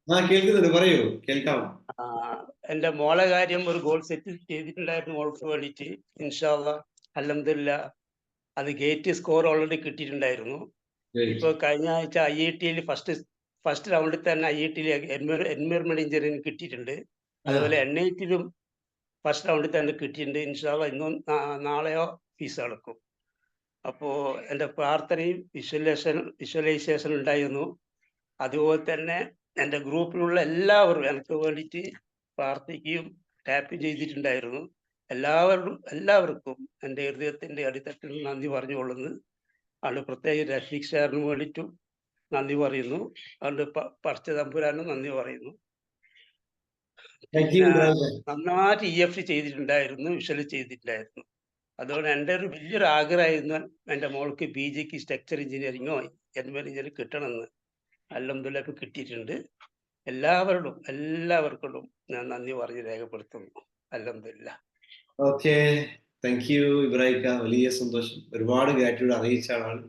കേൾക്കുന്നുണ്ട്, പറയൂ. കേൾക്കാം. എന്റെ മോളെ കാര്യം ഒരു ഗോൾ സെറ്റ് ചെയ്തിട്ടുണ്ടായിരുന്നു മോൾക്ക് വേണ്ടിയിട്ട്. ഇൻഷാ അല്ലാഹ് അൽഹംദുലില്ലാ അത് ഗേറ്റ് സ്കോർ ഓൾറെഡി കിട്ടിയിട്ടുണ്ടായിരുന്നു. ഇപ്പൊ കഴിഞ്ഞ ആഴ്ച IIT-യിൽ ഫസ്റ്റ് റൗണ്ടിൽ തന്നെ IIT-യിൽ എൻവയറമെന്റ് എഞ്ചിനീയറിംഗ് കിട്ടിയിട്ടുണ്ട്. അതുപോലെ NIT-യിലും ഫസ്റ്റ് റൗണ്ടിൽ തന്നെ കിട്ടിയിട്ടുണ്ട്. ഇൻഷാ അല്ലാഹ് ഇന്നും നാളെയോ ഫീസ് അടക്കും. അപ്പോ എൻ്റെ പ്രാർത്ഥനയും വിഷ്വലൈസേഷൻ ഉണ്ടായിരുന്നു. അതുപോലെ തന്നെ എൻ്റെ ഗ്രൂപ്പിലുള്ള എല്ലാവരും എനിക്ക് വേണ്ടിയിട്ട് പ്രാർത്ഥിക്കുകയും ടാപ്പ് ചെയ്തിട്ടുണ്ടായിരുന്നു. എല്ലാവർക്കും എൻ്റെ ഹൃദയത്തിൻ്റെ അടിത്തട്ടിൽ നന്ദി പറഞ്ഞുകൊള്ളുന്നു. അതുകൊണ്ട് പ്രത്യേകിച്ച് റഫീഖ് സാറിന് വേണ്ടിയിട്ടും നന്ദി പറയുന്നു. അതുകൊണ്ട് പടച്ച തമ്പുരാനും നന്ദി പറയുന്നു. നന്നായിട്ട് EFT ചെയ്തിട്ടുണ്ടായിരുന്നു, വിഷ്വൽ ചെയ്തിട്ടുണ്ടായിരുന്നു. അതുകൊണ്ട് എൻ്റെ ഒരു വലിയൊരു ആഗ്രഹമായിരുന്നു എൻ്റെ മോൾക്ക് PGക്ക് സ്ട്രക്ചർ എഞ്ചിനീയറിങ്ങോ എൻവയറമെന്റ് കിട്ടണമെന്ന്. അൽഹംദുലില്ലാ ഇപ്പൊ കിട്ടിയിട്ടുണ്ട്. എല്ലാവർക്കും ഞാൻ നന്ദി പറഞ്ഞ് രേഖപ്പെടുത്തുന്നു. അൽഹംദുലില്ലാ. ഓക്കെ, താങ്ക് യു ഇബ്രാഹിക്ക. വലിയ സന്തോഷം. ഒരുപാട് ഗ്രാറ്റിറ്റ്യൂഡ് അറിയിച്ച ആളാണ്.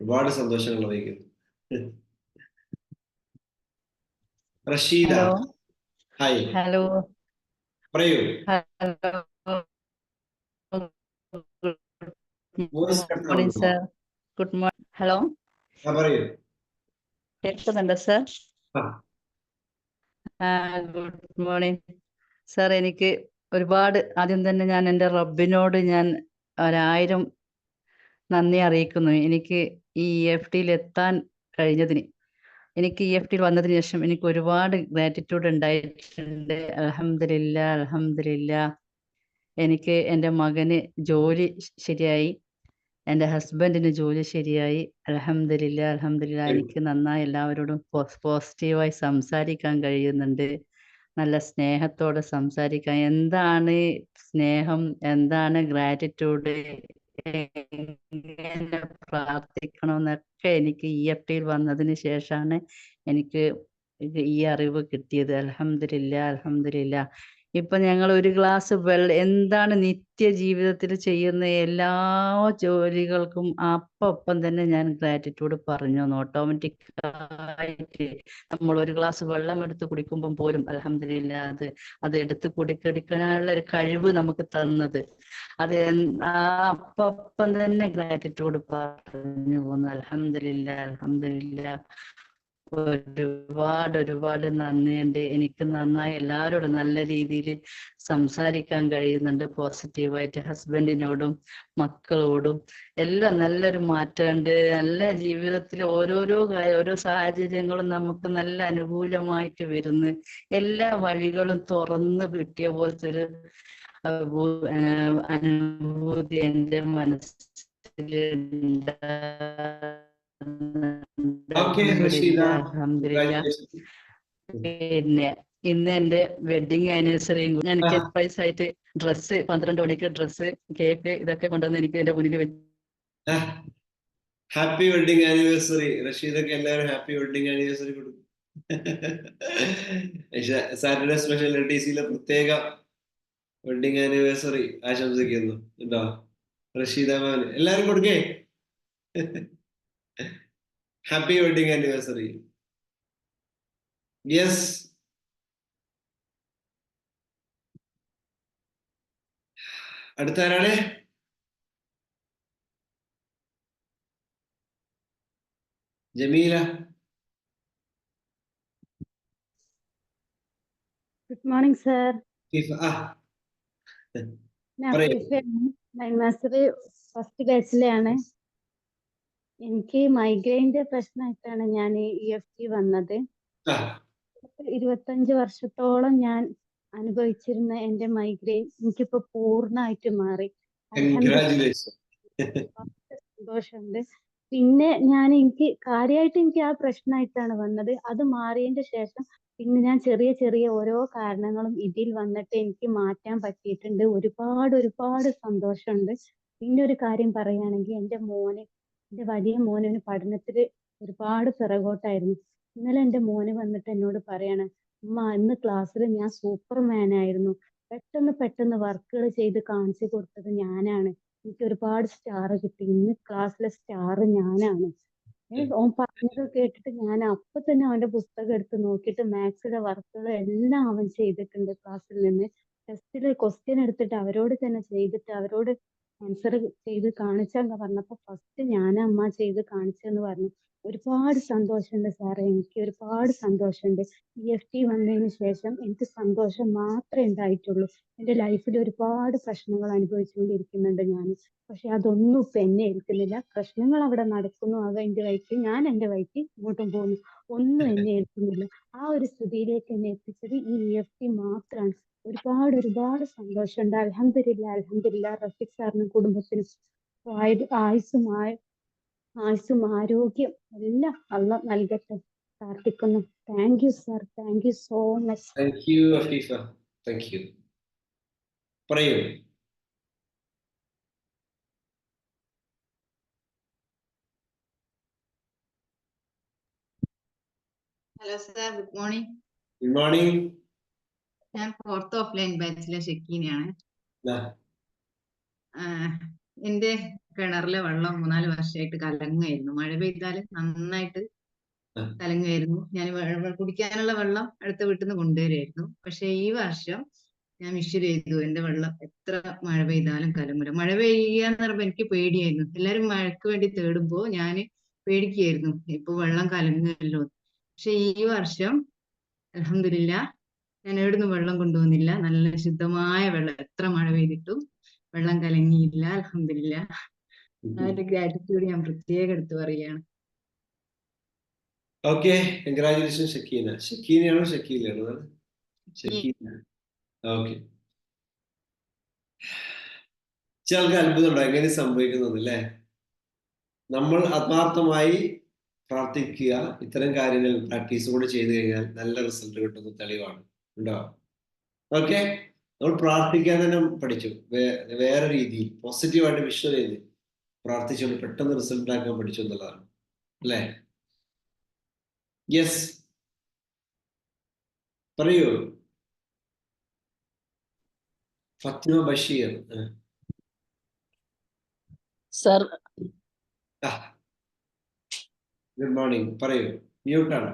ഒരുപാട് സന്തോഷങ്ങൾ അറിയിക്കുന്നു. റഷീദ, ഹായ്. ഹലോ. പറയൂ. Good morning sir. Good morning. Hello, പറയൂ. കേൾക്കുന്നുണ്ടോ സർ? Good morning sir. എനിക്ക് ഒരുപാട്, ആദ്യം തന്നെ ഞാൻ എൻ്റെ റബ്ബിനോട് ഞാൻ 1000 നന്ദി അറിയിക്കുന്നു. എനിക്ക് ഈ EFT-യിൽ എത്താൻ കഴിഞ്ഞതിന്. എനിക്ക് EFT വന്നതിന് ശേഷം എനിക്ക് ഒരുപാട് ഗ്രാറ്റിറ്റ്യൂഡ് ഉണ്ടായിട്ടുണ്ട്. അൽഹംദുലില്ലാ അൽഹംദുലില്ലാ. എനിക്ക് എൻ്റെ മകന് ജോലി ശരിയായി, എൻ്റെ ഹസ്ബൻഡിന് ജോലി ശരിയായി. അൽഹംദുലില്ലാ അൽഹംദുലില്ലാ. എനിക്ക് നന്നായി എല്ലാവരോടും പോസിറ്റീവായി സംസാരിക്കാൻ കഴിയുന്നുണ്ട്. നല്ല സ്നേഹത്തോടെ സംസാരിക്കാൻ. എന്താണ് സ്നേഹം, എന്താണ് ഗ്രാറ്റിറ്റ്യൂഡ്, എങ്ങനെ പ്രാർത്ഥിക്കണം എന്നൊക്കെ എനിക്ക് EFT വന്നതിന് ശേഷമാണ് എനിക്ക് ഈ അറിവ് കിട്ടിയത്. അൽഹംദുലില്ലാ അൽഹംദുലില്ലാ. ഇപ്പൊ ഞങ്ങൾ ഒരു ഗ്ലാസ് വെള്ളം, എന്താണ് നിത്യ ജീവിതത്തിൽ ചെയ്യുന്ന എല്ലാ ജോലികൾക്കും അപ്പം തന്നെ ഞാൻ ഗ്രാറ്റിറ്റ്യൂഡ് പറഞ്ഞു തന്നു. ഓട്ടോമാറ്റിക്കായിട്ട് നമ്മൾ ഒരു ഗ്ലാസ് വെള്ളം എടുത്ത് കുടിക്കുമ്പോൾ പോലും അൽഹംദുലില്ലാ അത് എടുത്ത് കുടിക്കാനുള്ള ഒരു കഴിവ് നമുക്ക് തന്നത്, അത് അപ്പം തന്നെ ഗ്രാറ്റിറ്റ്യൂഡ് പറഞ്ഞു പോന്നു. അൽഹംദുലില്ലാ അൽഹംദുലില്ലാ. ഒരുപാട് നന്ദിയുണ്ട്. എനിക്ക് നന്നായി എല്ലാവരോടും നല്ല രീതിയിൽ സംസാരിക്കാൻ കഴിയുന്നുണ്ട്. പോസിറ്റീവായിട്ട് ഹസ്ബൻഡിനോടും മക്കളോടും എല്ലാം നല്ലൊരു മാറ്റമുണ്ട്. നല്ല ജീവിതത്തിൽ ഓരോ സാഹചര്യങ്ങളും നമുക്ക് നല്ല അനുകൂലമായിട്ട് വരുന്നു. എല്ലാ വഴികളും തുറന്ന് കിട്ടിയ പോലത്തെ ഒരു അനുഭൂതി എൻ്റെ മനസ്സിൽ Okay, Rashida. അൽഹംദുലില്ലാ. Congratulations. പിന്നെ ഇന്ന് എൻ്റെ വെഡിങ് ആനിവേഴ്സറിയും എനിക്ക് സർപ്രൈസ് ആയിട്ട് ഡ്രസ്സ്, 12 മണിക്ക് ഡ്രസ്സ്, കേക്ക് ഇതൊക്കെ കൊണ്ടുവന്ന് എനിക്ക് എൻ്റെ മുന്നിൽ വെച്ചു. Happy wedding anniversary. റഷീദൊക്കെ എല്ലാവരും ഹാപ്പി വെഡിങ് ആനിവേഴ്സറി കൊടുക്കും. സാറ്റർഡേ സ്പെഷ്യൽ LTCയിലെ പ്രത്യേക വെഡിങ് ആനിവേഴ്സറി ആശംസിക്കുന്നു കേട്ടോ. റഷീദ മാൻ എല്ലാരും കൊടുക്കേ. Happy wedding anniversary. യെസ്, അടുത്ത ആരാണ്? ജമീല. Good morning sir. ഞാൻ പറയൂ. നഴ്സറി ഫസ്റ്റ് ബാച്ചിലെയാണ്. എനിക്ക് മൈഗ്രെയിന്റെ പ്രശ്നമായിട്ടാണ് ഞാൻ EFT വന്നത്. 25 വർഷത്തോളം ഞാൻ അനുഭവിച്ചിരുന്ന എൻ്റെ മൈഗ്രെയിൻ എനിക്കിപ്പോ പൂർണ്ണമായിട്ട് മാറി. സന്തോഷമുണ്ട്. പിന്നെ എനിക്ക് കാര്യമായിട്ട് എനിക്ക് ആ പ്രശ്നമായിട്ടാണ് വന്നത്. അത് മാറിയതിന്റെ ശേഷം പിന്നെ ഞാൻ ചെറിയ ഓരോ കാരണങ്ങളും ഇതിൽ വന്നിട്ട് എനിക്ക് മാറ്റാൻ പറ്റിയിട്ടുണ്ട്. ഒരുപാട് സന്തോഷമുണ്ട്. പിന്നെ ഒരു കാര്യം പറയുകയാണെങ്കിൽ എൻ്റെ വലിയ മോന് പഠനത്തിൽ ഒരുപാട് പിറകോട്ടായിരുന്നു. ഇന്നലെ എൻ്റെ മോന് വന്നിട്ട് എന്നോട് പറയാണ്, ഉമ്മ ഇന്ന് ക്ലാസ്സിൽ ഞാൻ സൂപ്പർമാൻ ആയിരുന്നു, പെട്ടെന്ന് വർക്കുകൾ ചെയ്ത് കാണിച്ചു കൊടുത്തത് ഞാനാണ്, എനിക്ക് ഒരുപാട് സ്റ്റാർ കിട്ടി, ഇന്ന് ക്ലാസ്സിലെ സ്റ്റാർ ഞാനാണ്. ഓൻ പറഞ്ഞത് കേട്ടിട്ട് ഞാൻ അപ്പൊ തന്നെ അവന്റെ പുസ്തകം എടുത്ത് നോക്കിയിട്ട് മാത്സിലെ വർക്കുകൾ എല്ലാം അവൻ ചെയ്തിട്ടുണ്ട്. ക്ലാസ്സിൽ നിന്ന് ടെസ്റ്റിലെ ക്വസ്റ്റ്യൻ എടുത്തിട്ട് അവരോട് തന്നെ ചെയ്തിട്ട് അവരോട് ആൻസർ ചെയ്ത് കാണിച്ചാന്ന് പറഞ്ഞപ്പോ ഫസ്റ്റ് ഞാനാ അമ്മ ചെയ്ത് കാണിച്ചെന്ന് പറഞ്ഞു. ഒരുപാട് സന്തോഷമുണ്ട് സാറേ, എനിക്ക് ഒരുപാട് സന്തോഷമുണ്ട്. EFT വന്നതിന് ശേഷം എനിക്ക് സന്തോഷം മാത്രമേ ഉണ്ടായിട്ടുള്ളൂ. എൻ്റെ ലൈഫിൽ ഒരുപാട് പ്രശ്നങ്ങൾ അനുഭവിച്ചുകൊണ്ടിരിക്കുന്നുണ്ട് ഞാൻ. പക്ഷെ അതൊന്നും ഇപ്പൊ എന്നെ ഏൽക്കുന്നില്ല. പ്രശ്നങ്ങൾ അവിടെ നടക്കുന്നു, അവ എൻ്റെ വഴിക്ക്, ഞാൻ എൻ്റെ വഴിക്ക് ഇങ്ങോട്ടും പോകുന്നു. ഒന്നും എന്നെ ഏൽക്കുന്നില്ല. ആ ഒരു സ്ഥിതിയിലേക്ക് എന്നെ എത്തിച്ചത് ഈ EFT മാത്രമാണ്. ഒരുപാട് സന്തോഷമുണ്ട്. അൽഹംദുലില്ലാ. റഫീഖ് സാറിനും കുടുംബത്തിനും ആയുസ്സും ആരോഗ്യം എല്ലാം അല്ലാഹ് നൽകട്ടെ പ്രാർത്ഥിക്കുന്നു. Thank you sir, thank you so much. Thank you Afeefa, thank you. പറയൂ. Hello sir, good morning. Good morning. ഞാൻ 4th ഓഫ്ലൈൻ ബാച്ചിലെ ഷെക്കീനയാണ്. എന്റെ കിണറിലെ വെള്ളം 3-4 വർഷമായിട്ട് കലങ്ങായിരുന്നു. മഴ പെയ്താൽ നന്നായിട്ട് കലങ്ങുമായിരുന്നു. ഞാൻ കുടിക്കാനുള്ള വെള്ളം അടുത്ത വീട്ടിൽ നിന്ന് കൊണ്ടുവരുമായിരുന്നു. പക്ഷെ ഈ വർഷം ഞാൻ വിഷ് ചെയ്തു, എന്റെ വെള്ളം എത്ര മഴ പെയ്താലും കലങ്ങൂല. മഴ പെയ്യാന്ന് പറയുമ്പോ എനിക്ക് പേടിയായിരുന്നു. എല്ലാരും മഴക്ക് വേണ്ടി തേടുമ്പോ ഞാൻ പേടിക്കുകയായിരുന്നു, ഇപ്പൊ വെള്ളം കലങ്ങുമല്ലോ. പക്ഷെ ഈ വർഷം അൽഹംദുലില്ലാ ഞാൻ എവിടുന്ന് വെള്ളം കൊണ്ടുവന്നില്ല. നല്ല ശുദ്ധമായ വെള്ളം, എത്ര മഴ പെയ്തിട്ടും വെള്ളം കലങ്ങിയില്ല. അൽഹംദുലില്ലാ. അതിന്റെ ഗ്രാറ്റിറ്റ്യൂഡ് ഞാൻ പ്രത്യേകം എടുത്തു പറയുകയാണ്. Okay, congratulation Shakeena. ഷക്കീനയാണോ ഷക്കീലയാണോ? ഷക്കീന. ഓക്കെ. ചിലർക്ക് അത്ഭുതം ഉണ്ടോ എങ്ങനെ സംഭവിക്കുന്നത് അല്ലേ? നമ്മൾ ആത്മാർത്ഥമായി പ്രാർത്ഥിക്കുക, ഇത്തരം കാര്യങ്ങൾ പ്രാക്ടീസ് കൂടെ ചെയ്തു കഴിഞ്ഞാൽ നല്ല റിസൾട്ട് കിട്ടുന്ന തെളിവാണ്. ഉണ്ടോ? ഓക്കെ, നമ്മൾ പ്രാർത്ഥിക്കാൻ തന്നെ പഠിച്ചു. വേറെ രീതിയിൽ പോസിറ്റീവായിട്ട് വിഷ്വൽ ചെയ്ത് പ്രാർത്ഥിച്ചുകൊണ്ട് പെട്ടെന്ന് റിസൾട്ട് ആക്കാൻ പഠിച്ചു എന്നുള്ളതാണ് അല്ലേ? യെസ്, പറയൂ. Fathima Basheer. Sir good morning. പറയൂ. മ്യൂട്ടാണ്.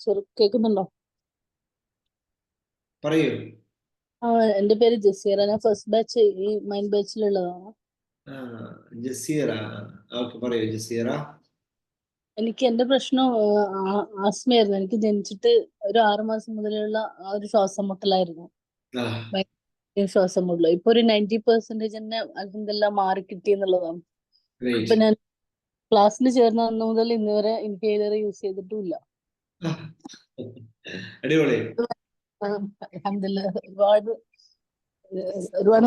സർ കേൾക്കുന്നുണ്ടോ? പറയൂ. എന്റെ പേര് ജസീറ. ഞാൻ ഫസ്റ്റ് ബാച്ച് ഈ മൈൻഡ് ബാച്ചിലുള്ളതാണ്. ജസീറ. ഓക്കെ, പറയൂ ജസീറ. എനിക്ക് എന്റെ പ്രശ്നം ആസ്മയായിരുന്നു. എനിക്ക് ജനിച്ചിട്ട് ഒരു 6 മാസം മുതലുള്ള ആ ഒരു ശ്വാസം മുട്ടലായിരുന്നു. ശ്വാസം മുട്ടല് ഇപ്പൊ ഒരു 90% തന്നെ അൽഹംദുലില്ലാഹ് മാറി കിട്ടി എന്നുള്ളതാണ്. ഇപ്പൊ ഞാൻ ക്ലാസ്സിൽ ചേർന്ന അന്ന് മുതൽ ഇന്ന് വരെ ഇൻഹേലർ യൂസ് ചെയ്തിട്ടുമില്ല. അടിപൊളി. അൽഹംദുലില്ലാഹ് ഒരുപാട്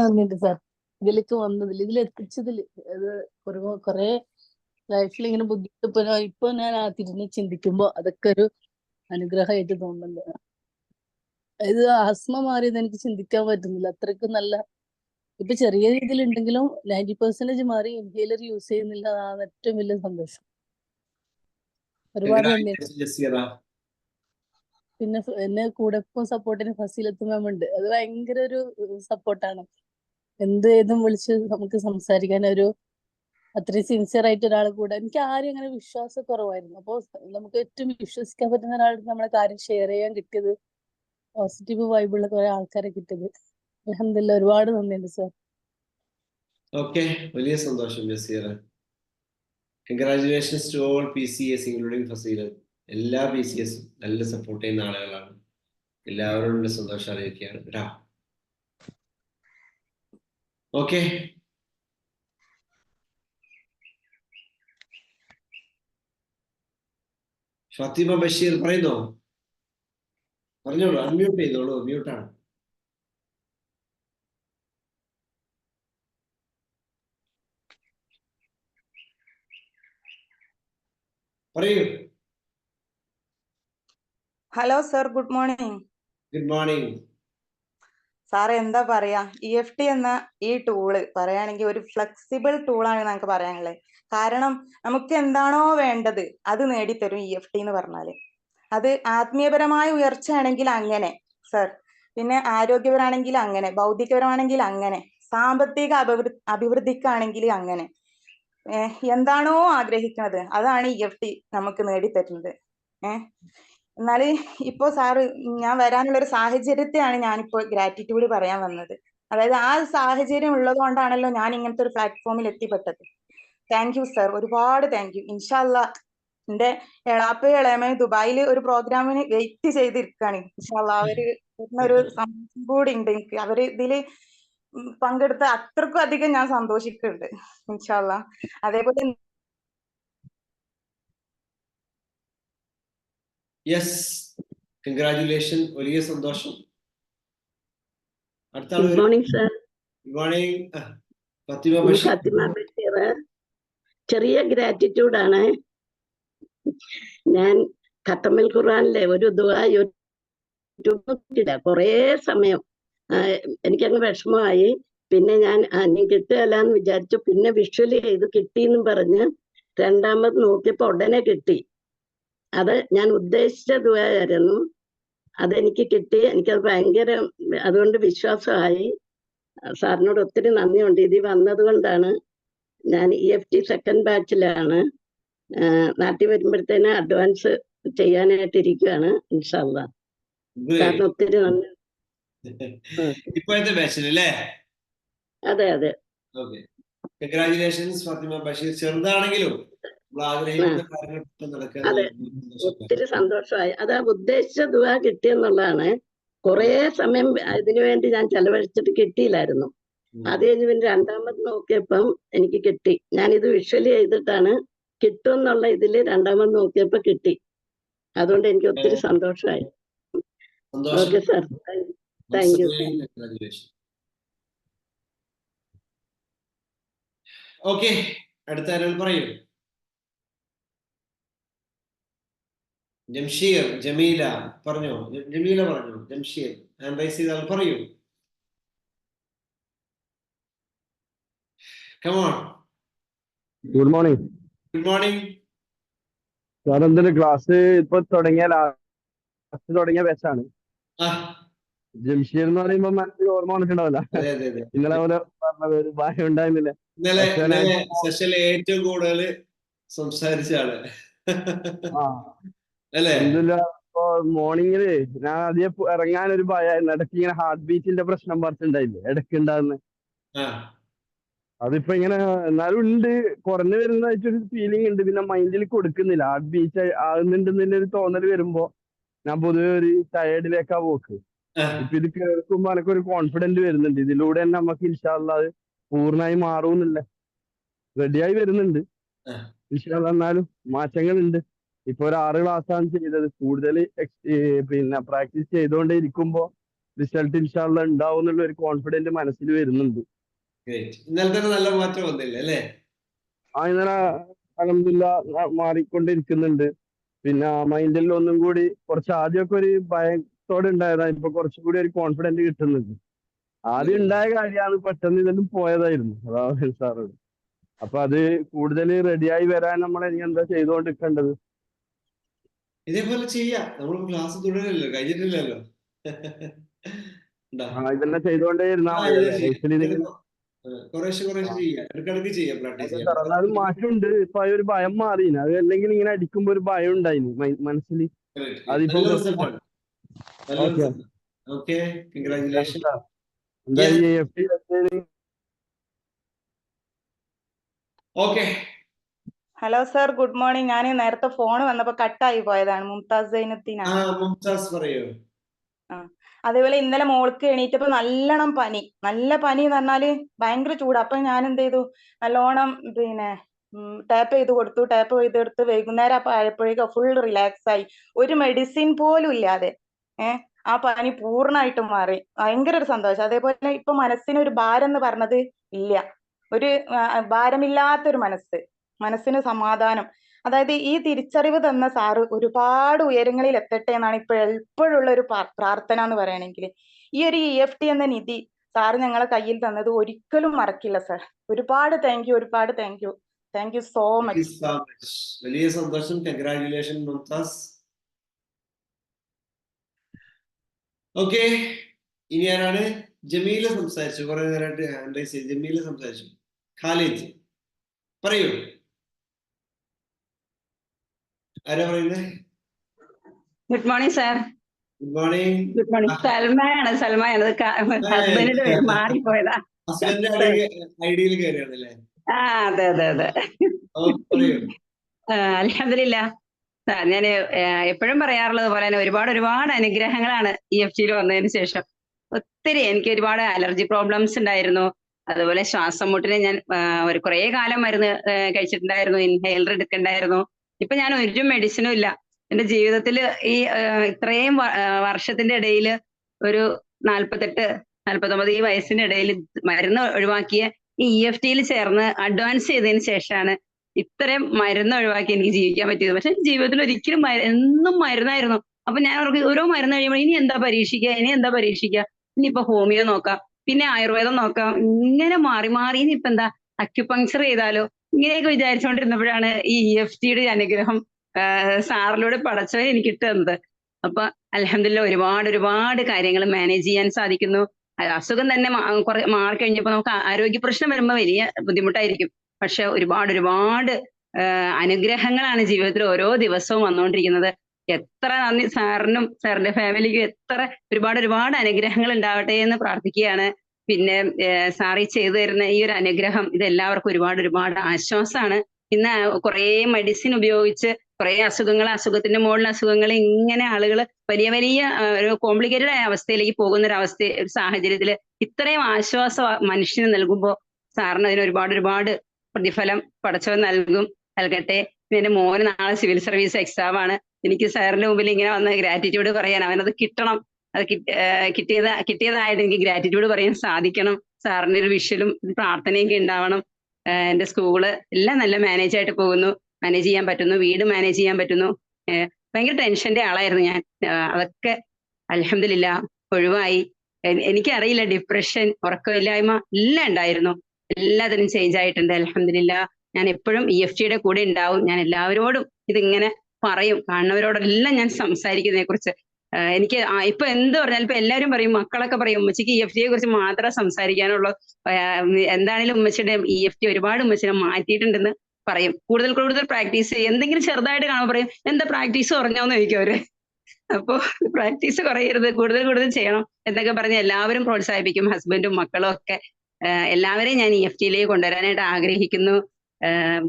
നന്ദിയുണ്ട് സാർ ഇതിലേക്ക് വന്നതിൽ, ഇതിലെത്തിച്ചതിൽ. അത് കുറെ ലൈഫിൽ ഇങ്ങനെ ബുദ്ധിമുട്ട് ഇപ്പൊ ഞാൻ തിരിഞ്ഞ് ചിന്തിക്കുമ്പോ അതൊക്കെ ഒരു അനുഗ്രഹമായിട്ട് തോന്നുന്നുണ്ട്. ഇത് ആസ്മ മാറിയത് എനിക്ക് ചിന്തിക്കാൻ പറ്റുന്നില്ല. അത്രയ്ക്കും നല്ല, ഇപ്പൊ ചെറിയ രീതിയിൽ ഉണ്ടെങ്കിലും 90% മാറി. ഇൻഹേലർ യൂസ് ചെയ്യുന്നില്ല, അതാണ് ഏറ്റവും വലിയ സന്തോഷം. ഒരുപാട് നന്ദി. പിന്നെ എന്നെ കൂടെ ഇപ്പം സപ്പോർട്ടിന് ഫസീലത്ത് മാം ഉണ്ട്. അത് ഭയങ്കര ഒരു സപ്പോർട്ടാണ്. ഏതും വിളിച്ച് നമുക്ക് സംസാരിക്കാൻ അത്രയും സിൻസിയർ ആയിട്ട് ഒരാൾ കൂടെ. എനിക്ക് ആരും അങ്ങനെ വിശ്വാസക്കുറവായിരുന്നു. അപ്പോൾ നമുക്ക് ഏറ്റവും വിശ്വസിക്കാൻ പറ്റുന്ന ഒരാൾക്ക് നമ്മളെ കാര്യം ഷെയർ ചെയ്യാൻ കിട്ടിയത്, പോസിറ്റീവ് വൈബുള്ള കുറെ ആൾക്കാരെ കിട്ടിയത്. അൽഹംദുലില്ലാഹ് ഒരുപാട് നന്ദിയുണ്ട് സാർ. ഓക്കെ, വലിയ സന്തോഷം Jaseera. Congratulations to all PCS including Fazeelath. എല്ലാ PCS നല്ല സപ്പോർട്ട് ചെയ്യുന്ന ആളുകളാണ്. എല്ലാവരോടും സന്തോഷം അറിയിക്കുകയാണ് കേട്ടോ. ഓക്കെ, ഫാത്തിമ ബഷീർ പറയുന്നോ? പറഞ്ഞോളൂ, അൺമ്യൂട്ട് ചെയ്തോളൂ. മ്യൂട്ടാണ്. പറയൂ. Hello sir, good morning. Good morning. Sir എന്താ പറയാ, EFT എന്ന ഈ ടൂള് പറയുകയാണെങ്കിൽ ഒരു ഫ്ലെക്സിബിൾ ടൂളാണ് നമുക്ക് പറയാനുള്ളത്. കാരണം നമുക്ക് എന്താണോ വേണ്ടത് അത് നേടിത്തരും EFT എന്ന് പറഞ്ഞാല്. അത് ആത്മീയപരമായ ഉയർച്ചയാണെങ്കിൽ അങ്ങനെ സർ, പിന്നെ ആരോഗ്യപരമാണെങ്കിൽ അങ്ങനെ, ഭൗതികപരമാണെങ്കിൽ അങ്ങനെ, സാമ്പത്തിക അഭിവൃദ്ധിക്കാണെങ്കിൽ അങ്ങനെ, എന്താണോ ആഗ്രഹിക്കുന്നത് അതാണ് EFT നമുക്ക് നേടിത്തരുന്നത്. എന്നാല് ഇപ്പോ സാറ്, ഞാൻ വരാനുള്ള ഒരു സാഹചര്യത്തെയാണ് ഞാനിപ്പോ ഗ്രാറ്റിറ്റ്യൂഡ് പറയാൻ വന്നത്. അതായത് ആ സാഹചര്യം ഉള്ളത് കൊണ്ടാണല്ലോ ഞാൻ ഇങ്ങനത്തെ ഒരു പ്ലാറ്റ്ഫോമിൽ എത്തിപ്പെട്ടത്. താങ്ക് യു സർ, ഒരുപാട് താങ്ക് യു. ഇൻഷാ അല്ലാ എന്റെ എളാപ്പയും ഇളയമയും ദുബായിൽ ഒരു പ്രോഗ്രാമിന് വെയിറ്റ് ചെയ്തിരിക്കുകയാണ്. ഇൻഷാ അല്ലാ അവര് ഒരു സന്തോഷം കൂടി ഉണ്ട് എനിക്ക്. അവര് ഇതില് പങ്കെടുത്ത അത്രക്കും അധികം ഞാൻ സന്തോഷിക്കുന്നുണ്ട്. ഇൻഷാ അല്ലാ. അതേപോലെ യെസ്, കൺഗ്രാജുലേഷൻ. വലിയ സന്തോഷം. അടുത്ത good morning sir. Good morning. Fathima Basheer. Fathima Basheer. ചെറിയ ഗ്രാറ്റിറ്റ്യൂഡ് ആണ്. ഞാൻ ഖത്തമുൽ ഖുർആനിലെ ഒരു ദുആ യൂട്യൂബിൽ കുറേ സമയം എനിക്കങ്ങ് വിഷമമായി. പിന്നെ ഞാൻ കിട്ടുകയല്ല എന്ന് വിചാരിച്ചു. പിന്നെ വിഷ്വൽ ചെയ്ത് കിട്ടിയെന്നും പറഞ്ഞ് രണ്ടാമത് നോക്കിയപ്പോ ഉടനെ കിട്ടി. അത് ഞാൻ ഉദ്ദേശിച്ച ദുആയായിരുന്നു. അതെനിക്ക് കിട്ടി. എനിക്കത് ഭയങ്കര, അതുകൊണ്ട് വിശ്വാസമായി. സാറിനോട് ഒത്തിരി നന്ദിയുണ്ട്. ഇതിൽ വന്നത് കൊണ്ടാണ്. ഞാൻ EFT സെക്കൻഡ് ബാച്ചിലാണ്. നാട്ടിൽ വരുമ്പോഴത്തേന് അഡ്വാൻസ് ചെയ്യാനായിട്ട് ഇരിക്കുകയാണ്. ഇൻഷാ അല്ലാ. സാറിന് ഒത്തിരി നന്ദി. ഇപ്പോഴത്തെ ബാച്ചിൽ അല്ലേ? അതെ അതെ. Okay, congratulations Fathima Basheer. ചെറുതാണെങ്കിലും അതെ, ഒത്തിരി സന്തോഷമായി. അത് ഉദ്ദേശിച്ച ദുആ കിട്ടിയെന്നുള്ളതാണ്. കുറെ സമയം ഇതിനു വേണ്ടി ഞാൻ ചെലവഴിച്ചിട്ട് കിട്ടിയില്ലായിരുന്നു. അത് കഴിഞ്ഞ് പിന്നെ രണ്ടാമത് നോക്കിയപ്പം എനിക്ക് കിട്ടി. ഞാനിത് വിഷ്വലി ചെയ്തിട്ടാണ് കിട്ടും എന്നുള്ള ഇതില് രണ്ടാമത് നോക്കിയപ്പോ കിട്ടി. അതുകൊണ്ട് എനിക്ക് ഒത്തിരി സന്തോഷമായി. Okay sir, thank U. Okay, അടുത്ത ആരാൾ പറയൂ. ജംഷീർ, ജമീല പറഞ്ഞോ. ജമീല പറഞ്ഞോ. ജംഷീർ ഹാൻഡ് റൈസ് ചെയ്താൽ പറയൂ. Come on. Good morning. Good morning. Sir എന്തൊരു ക്ലാസ് ഇപ്പൊ തുടങ്ങിയ ലാസ്റ്റ് തുടങ്ങിയ ബാച്ചാണ്. ജംഷീർ എന്ന് പറയുമ്പോ മനസ്സിൽ ഓർമ്മ വന്നിട്ടുണ്ടാവില്ല. നിങ്ങളെ പോലെ പറഞ്ഞ പേര് ഭാഗ്യം ഉണ്ടായിരുന്നില്ല. ഇന്നലെ സെഷനിൽ ഏറ്റവും കൂടുതൽ സംസാരിച്ച ആള് അല്ലേ? ഇപ്പൊ മോർണിംഗില് ഞാൻ അധികം ഇറങ്ങാൻ ഒരു ഭയമായിരുന്നു. ഇടയ്ക്ക് ഇങ്ങനെ ഹാർട്ട് ബീറ്റിന്റെ പ്രശ്നം പറഞ്ഞിട്ടുണ്ടായില്ലേ ഇടയ്ക്ക് ഉണ്ടാകുന്ന. അതിപ്പോ ഇങ്ങനെ എന്നാലും ഉണ്ട്, കുറഞ്ഞു വരുന്നതായിട്ടൊരു ഫീലിംഗ് ഉണ്ട്. പിന്നെ മൈൻഡിൽ കൊടുക്കുന്നില്ല. ഹാർട്ട് ബീറ്റ് ആകുന്നുണ്ടെന്നുള്ള ഒരു തോന്നൽ വരുമ്പോ ഞാൻ പൊതുവെ ഒരു ടയേർഡിലേക്കാ പോക്ക്. ഇപ്പൊ ഇത് കേൾക്കുമ്പോ എനിക്കൊരു കോൺഫിഡന്റ് വരുന്നുണ്ട്. ഇതിലൂടെ തന്നെ നമുക്ക് ഇൻഷാല്ലാ അത് പൂർണ്ണമായി മാറുന്നില്ല. റെഡിയായി വരുന്നുണ്ട് ഇൻഷാല്ലാ. എന്നാലും മാറ്റങ്ങളുണ്ട്. ഇപ്പൊ ഒരു 6 ക്ലാസ്സാണ് ചെയ്തത്. കൂടുതൽ പിന്നെ പ്രാക്ടീസ് ചെയ്തുകൊണ്ടേ ഇരിക്കുമ്പോ റിസൾട്ട് ഇൻഷാല്ലാ ഉണ്ടാവും എന്നുള്ള ഒരു കോൺഫിഡന്റ് മനസ്സിൽ വരുന്നുണ്ട്. ഇന്നലെ തന്നെ നല്ല മാറ്റം വന്നില്ല അല്ലേ? ഇന്നലെ അൽഹംദുലില്ലാഹ് മാറിക്കൊണ്ടിരിക്കുന്നുണ്ട്. പിന്നെ മൈൻഡിൽ ഒന്നും കൂടി കുറച്ച് ആദ്യമൊക്കെ ഒരു ഭയത്തോടെ ഉണ്ടായതാ. ഇപ്പൊ കുറച്ചുകൂടി ഒരു കോൺഫിഡന്റ് കിട്ടുന്നുണ്ട്. ആദ്യം ഉണ്ടായ കാര്യമാണ്, പെട്ടെന്ന് ഇതെല്ലാം പോയതായിരുന്നു. അതാ സാറോട്. അപ്പൊ അത് കൂടുതൽ റെഡിയായി വരാൻ നമ്മൾ ഇനി എന്താ ചെയ്തുകൊണ്ടിരിക്കേണ്ടത്? ഇതേപോലെ ചെയ്യാം. നമ്മൾ ക്ലാസ് തുടരില്ലല്ലോ, കഴിഞ്ഞിട്ടില്ലല്ലോ. ഇതെല്ലാം ചെയ്തുകൊണ്ടേ ഇരുന്നാ കുറേശ്ശെ ചെയ്യാം. ഇടയ്ക്കിടയ്ക്ക് ചെയ്യാം, പ്രാക്ടീസ് ചെയ്യാം. എന്നാലും മാറ്റമുണ്ട്. ഇപ്പൊ ആ ഒരു ഭയം മാറിന്. അത് അല്ലെങ്കിൽ ഇങ്ങനെ അടിക്കുമ്പോ ഒരു ഭയം ഉണ്ടായിന് മനസ്സിൽ. അതിപ്പോ okay, congratulation. Okay. Hello sir, good morning. ഞാൻ നേരത്തെ ഫോൺ വന്നപ്പോ കട്ടായി പോയതാണ്. മുംതാസ് സൈനുദ്ദീനാണ്. മുംതാസ് പറയൂ. അതേപോലെ ഇന്നലെ മോൾക്ക് എണീറ്റപ്പോ നല്ലോണം പനി. നല്ല പനി എന്ന് പറഞ്ഞാല് ഭയങ്കര ചൂട്. അപ്പൊ ഞാൻ എന്ത് ചെയ്തു, നല്ലോണം പിന്നെ ടാപ്പ് ചെയ്ത് കൊടുത്തു. ടാപ്പ് ചെയ്തെടുത്ത് വൈകുന്നേരം അപ്പൊ ആയപ്പോഴേക്കും ഫുൾ റിലാക്സ് ആയി. ഒരു മെഡിസിൻ പോലും ഇല്ലാതെ ആ പനി പൂർണ്ണമായിട്ടും മാറി. ഭയങ്കര ഒരു സന്തോഷം. അതേപോലെ ഇപ്പൊ മനസ്സിന് ഒരു ഭാരം എന്ന് പറഞ്ഞത് ഇല്ല. ഒരു ഭാരമില്ലാത്തൊരു മനസ്സിന് സമാധാനം. അതായത് ഈ തിരിച്ചറിവ് തന്ന സാറ് ഒരുപാട് ഉയരങ്ങളിൽ എത്തട്ടെ എന്നാണ് എപ്പോഴുള്ള ഒരു പ്രാർത്ഥന എന്ന് പറയണെങ്കിൽ. ഈ ഒരു EFT എന്ന നിധി സാറ് ഞങ്ങളെ കയ്യിൽ തന്നത് ഒരിക്കലും മറക്കില്ല സർ. ഒരുപാട് താങ്ക് യു, ഒരുപാട് thank you. Thank you so much. വലിയ സന്തോഷം. കൺഗ്രാജുലേഷൻ മുംതാസ്. ഓക്കെ, ഇനി ആരാണ്? ജമീല സംസാരിച്ചു. കുറെ നേരമായിട്ട് ഹാൻഡ് റൈസ് ചെയ്തു. ജമീല സംസാരിച്ചു. ഖാലിദ് പറയൂ. ആരാ പറയുന്നത്? Good morning sir. Good morning. Good morning. സൽമയാണ്. ഹസ്ബൻഡിന്റെ പേര് മാറിപ്പോയതാ. ഐഡിയയിൽ കയറിയാണല്ലേ? അതെ അതെ അതെ. അൽഹംദുലില്ലാ സാർ, ഞാൻ എപ്പോഴും പറയാറുള്ളത് പോലെ തന്നെ ഒരുപാട് അനുഗ്രഹങ്ങളാണ് EFTയിൽ വന്നതിന് ശേഷം. ഒത്തിരി എനിക്ക് ഒരുപാട് അലർജി പ്രോബ്ലംസ് ഉണ്ടായിരുന്നു. അതുപോലെ ശ്വാസം മുട്ടിന് ഞാൻ കുറേ കാലം മരുന്ന് കഴിച്ചിട്ടുണ്ടായിരുന്നു. ഇൻഹേലർ എടുക്കണ്ടായിരുന്നു. ഇപ്പൊ ഞാൻ ഒരു മെഡിസിനും ഇല്ല. എന്റെ ജീവിതത്തിൽ ഈ ഇത്രയും വർഷത്തിന്റെ ഇടയിൽ ഒരു 48-49 ഈ വയസ്സിനിടയിൽ മരുന്ന് ഒഴിവാക്കിയ ഈ EFTയിൽ ചേർന്ന് അഡ്വാൻസ് ചെയ്തതിന് ശേഷമാണ് ഇത്രയും മരുന്ന് ഒഴിവാക്കി എനിക്ക് ജീവിക്കാൻ പറ്റിയത്. പക്ഷെ ജീവിതത്തിൽ ഒരിക്കലും എന്നും മരുന്നായിരുന്നു. അപ്പൊ ഞാൻ ഓരോ മരുന്ന് കഴിയുമ്പോൾ ഇനി എന്താ പരീക്ഷിക്കുക, ഇനിയിപ്പോ ഹോമിയോ നോക്കാം, പിന്നെ ആയുർവേദം നോക്കാം, ഇങ്ങനെ മാറി ഇനിയിപ്പോ എന്താ അക്യുപങ്ക്ചർ ചെയ്താലോ, ഇങ്ങനെയൊക്കെ വിചാരിച്ചുകൊണ്ടിരുന്നപ്പോഴാണ് ഈ EFTയുടെ അനുഗ്രഹം സാറിലൂടെ പടച്ചവൻ എനിക്ക് തന്നത്. അപ്പൊ അൽഹംദുലില്ലാ ഒരുപാട് കാര്യങ്ങൾ മാനേജ് ചെയ്യാൻ സാധിക്കുന്നു. അസുഖം തന്നെ മാറിക്കഴിഞ്ഞപ്പോ നമുക്ക് ആരോഗ്യ പ്രശ്നം വരുമ്പോ വലിയ ബുദ്ധിമുട്ടായിരിക്കും. പക്ഷെ ഒരുപാട് അനുഗ്രഹങ്ങളാണ് ജീവിതത്തിൽ ഓരോ ദിവസവും വന്നുകൊണ്ടിരിക്കുന്നത്. എത്ര നന്ദി സാറിനും സാറിന്റെ ഫാമിലിക്കും. ഒരുപാട് അനുഗ്രഹങ്ങൾ ഉണ്ടാവട്ടെ എന്ന് പ്രാർത്ഥിക്കുകയാണ്. പിന്നെ സാറി ചെയ്തു തരുന്ന ഈ ഒരു അനുഗ്രഹം ഇത് എല്ലാവർക്കും ഒരുപാട് ആശ്വാസമാണ്. ഇന്ന് കുറേ മെഡിസിൻ ഉപയോഗിച്ച് കുറെ അസുഖത്തിന്റെ മുകളിൽ അസുഖങ്ങൾ, ഇങ്ങനെ ആളുകൾ വലിയ വലിയ ഒരു കോംപ്ലിക്കേറ്റഡ് ആയ അവസ്ഥയിലേക്ക് പോകുന്ന ഒരു സാഹചര്യത്തിൽ ഇത്രയും ആശ്വാസം മനുഷ്യന് നൽകുമ്പോൾ സാറിന് അതിന് ഒരുപാട് പ്രതിഫലം പടച്ചവൻ നൽകട്ടെ. എന്റെ മോന് നാളെ സിവിൽ സർവീസ് എക്സാം ആണ്. എനിക്ക് സാറിന്റെ മുമ്പിൽ ഇങ്ങനെ വന്ന് ഗ്രാറ്റിറ്റ്യൂഡ് പറയാൻ, അവനത് കിട്ടണം, അത് കിട്ടിയതായിട്ട് എനിക്ക് ഗ്രാറ്റിറ്റ്യൂഡ് പറയാൻ സാധിക്കണം. സാറിന്റെ ഒരു വിഷലും പ്രാർത്ഥനയും ഒക്കെ ഉണ്ടാവണം. എന്റെ സ്കൂള് എല്ലാം നല്ല മാനേജ് ആയിട്ട് പോകുന്നു, മാനേജ് ചെയ്യാൻ പറ്റുന്നു, വീട് മാനേജ് ചെയ്യാൻ പറ്റുന്നു. ഭയങ്കര ടെൻഷന്റെ ആളായിരുന്നു ഞാൻ. അതൊക്കെ അൽഹംദുലില്ലാ ഒഴിവായി. എനിക്കറിയില്ല, ഡിപ്രഷൻ, ഉറക്കമില്ലായ്മ എല്ലാം ഉണ്ടായിരുന്നു. എല്ലാത്തിനും ചേഞ്ച് ആയിട്ടുണ്ട് അൽഹംദുലില്ലാ. ഞാൻ എപ്പോഴും EFTയുടെ കൂടെ ഉണ്ടാവും. ഞാൻ എല്ലാവരോടും ഇതിങ്ങനെ പറയും, കാണുന്നവരോടെല്ലാം ഞാൻ സംസാരിക്കുന്നതിനെ കുറിച്ച്. എനിക്ക് ഇപ്പൊ എന്ത് പറഞ്ഞാലും ഇപ്പൊ എല്ലാവരും പറയും, മക്കളൊക്കെ പറയും ഉമ്മച്ചിക്ക് EFTയെ കുറിച്ച് മാത്രമേ സംസാരിക്കാനുള്ളൂ, എന്താണെങ്കിലും ഉമ്മച്ചിയുടെ EFT ഒരുപാട് ഉമ്മച്ചിനെ മാറ്റിയിട്ടുണ്ടെന്ന് പറയും. കൂടുതൽ പ്രാക്ടീസ് ചെയ്യും. എന്തെങ്കിലും ചെറുതായിട്ട് കാണുമ്പോൾ പറയും, എന്താ പ്രാക്ടീസ് കുറഞ്ഞോന്ന് ചോദിക്കും അവര്. അപ്പൊ പ്രാക്ടീസ് കുറയരുത്, കൂടുതൽ ചെയ്യണം എന്നൊക്കെ പറഞ്ഞ് എല്ലാവരും പ്രോത്സാഹിപ്പിക്കും. ഹസ്ബൻഡും മക്കളും ഒക്കെ എല്ലാവരെയും ഞാൻ EFTയിലേക്ക് കൊണ്ടുവരാനായിട്ട് ആഗ്രഹിക്കുന്നു.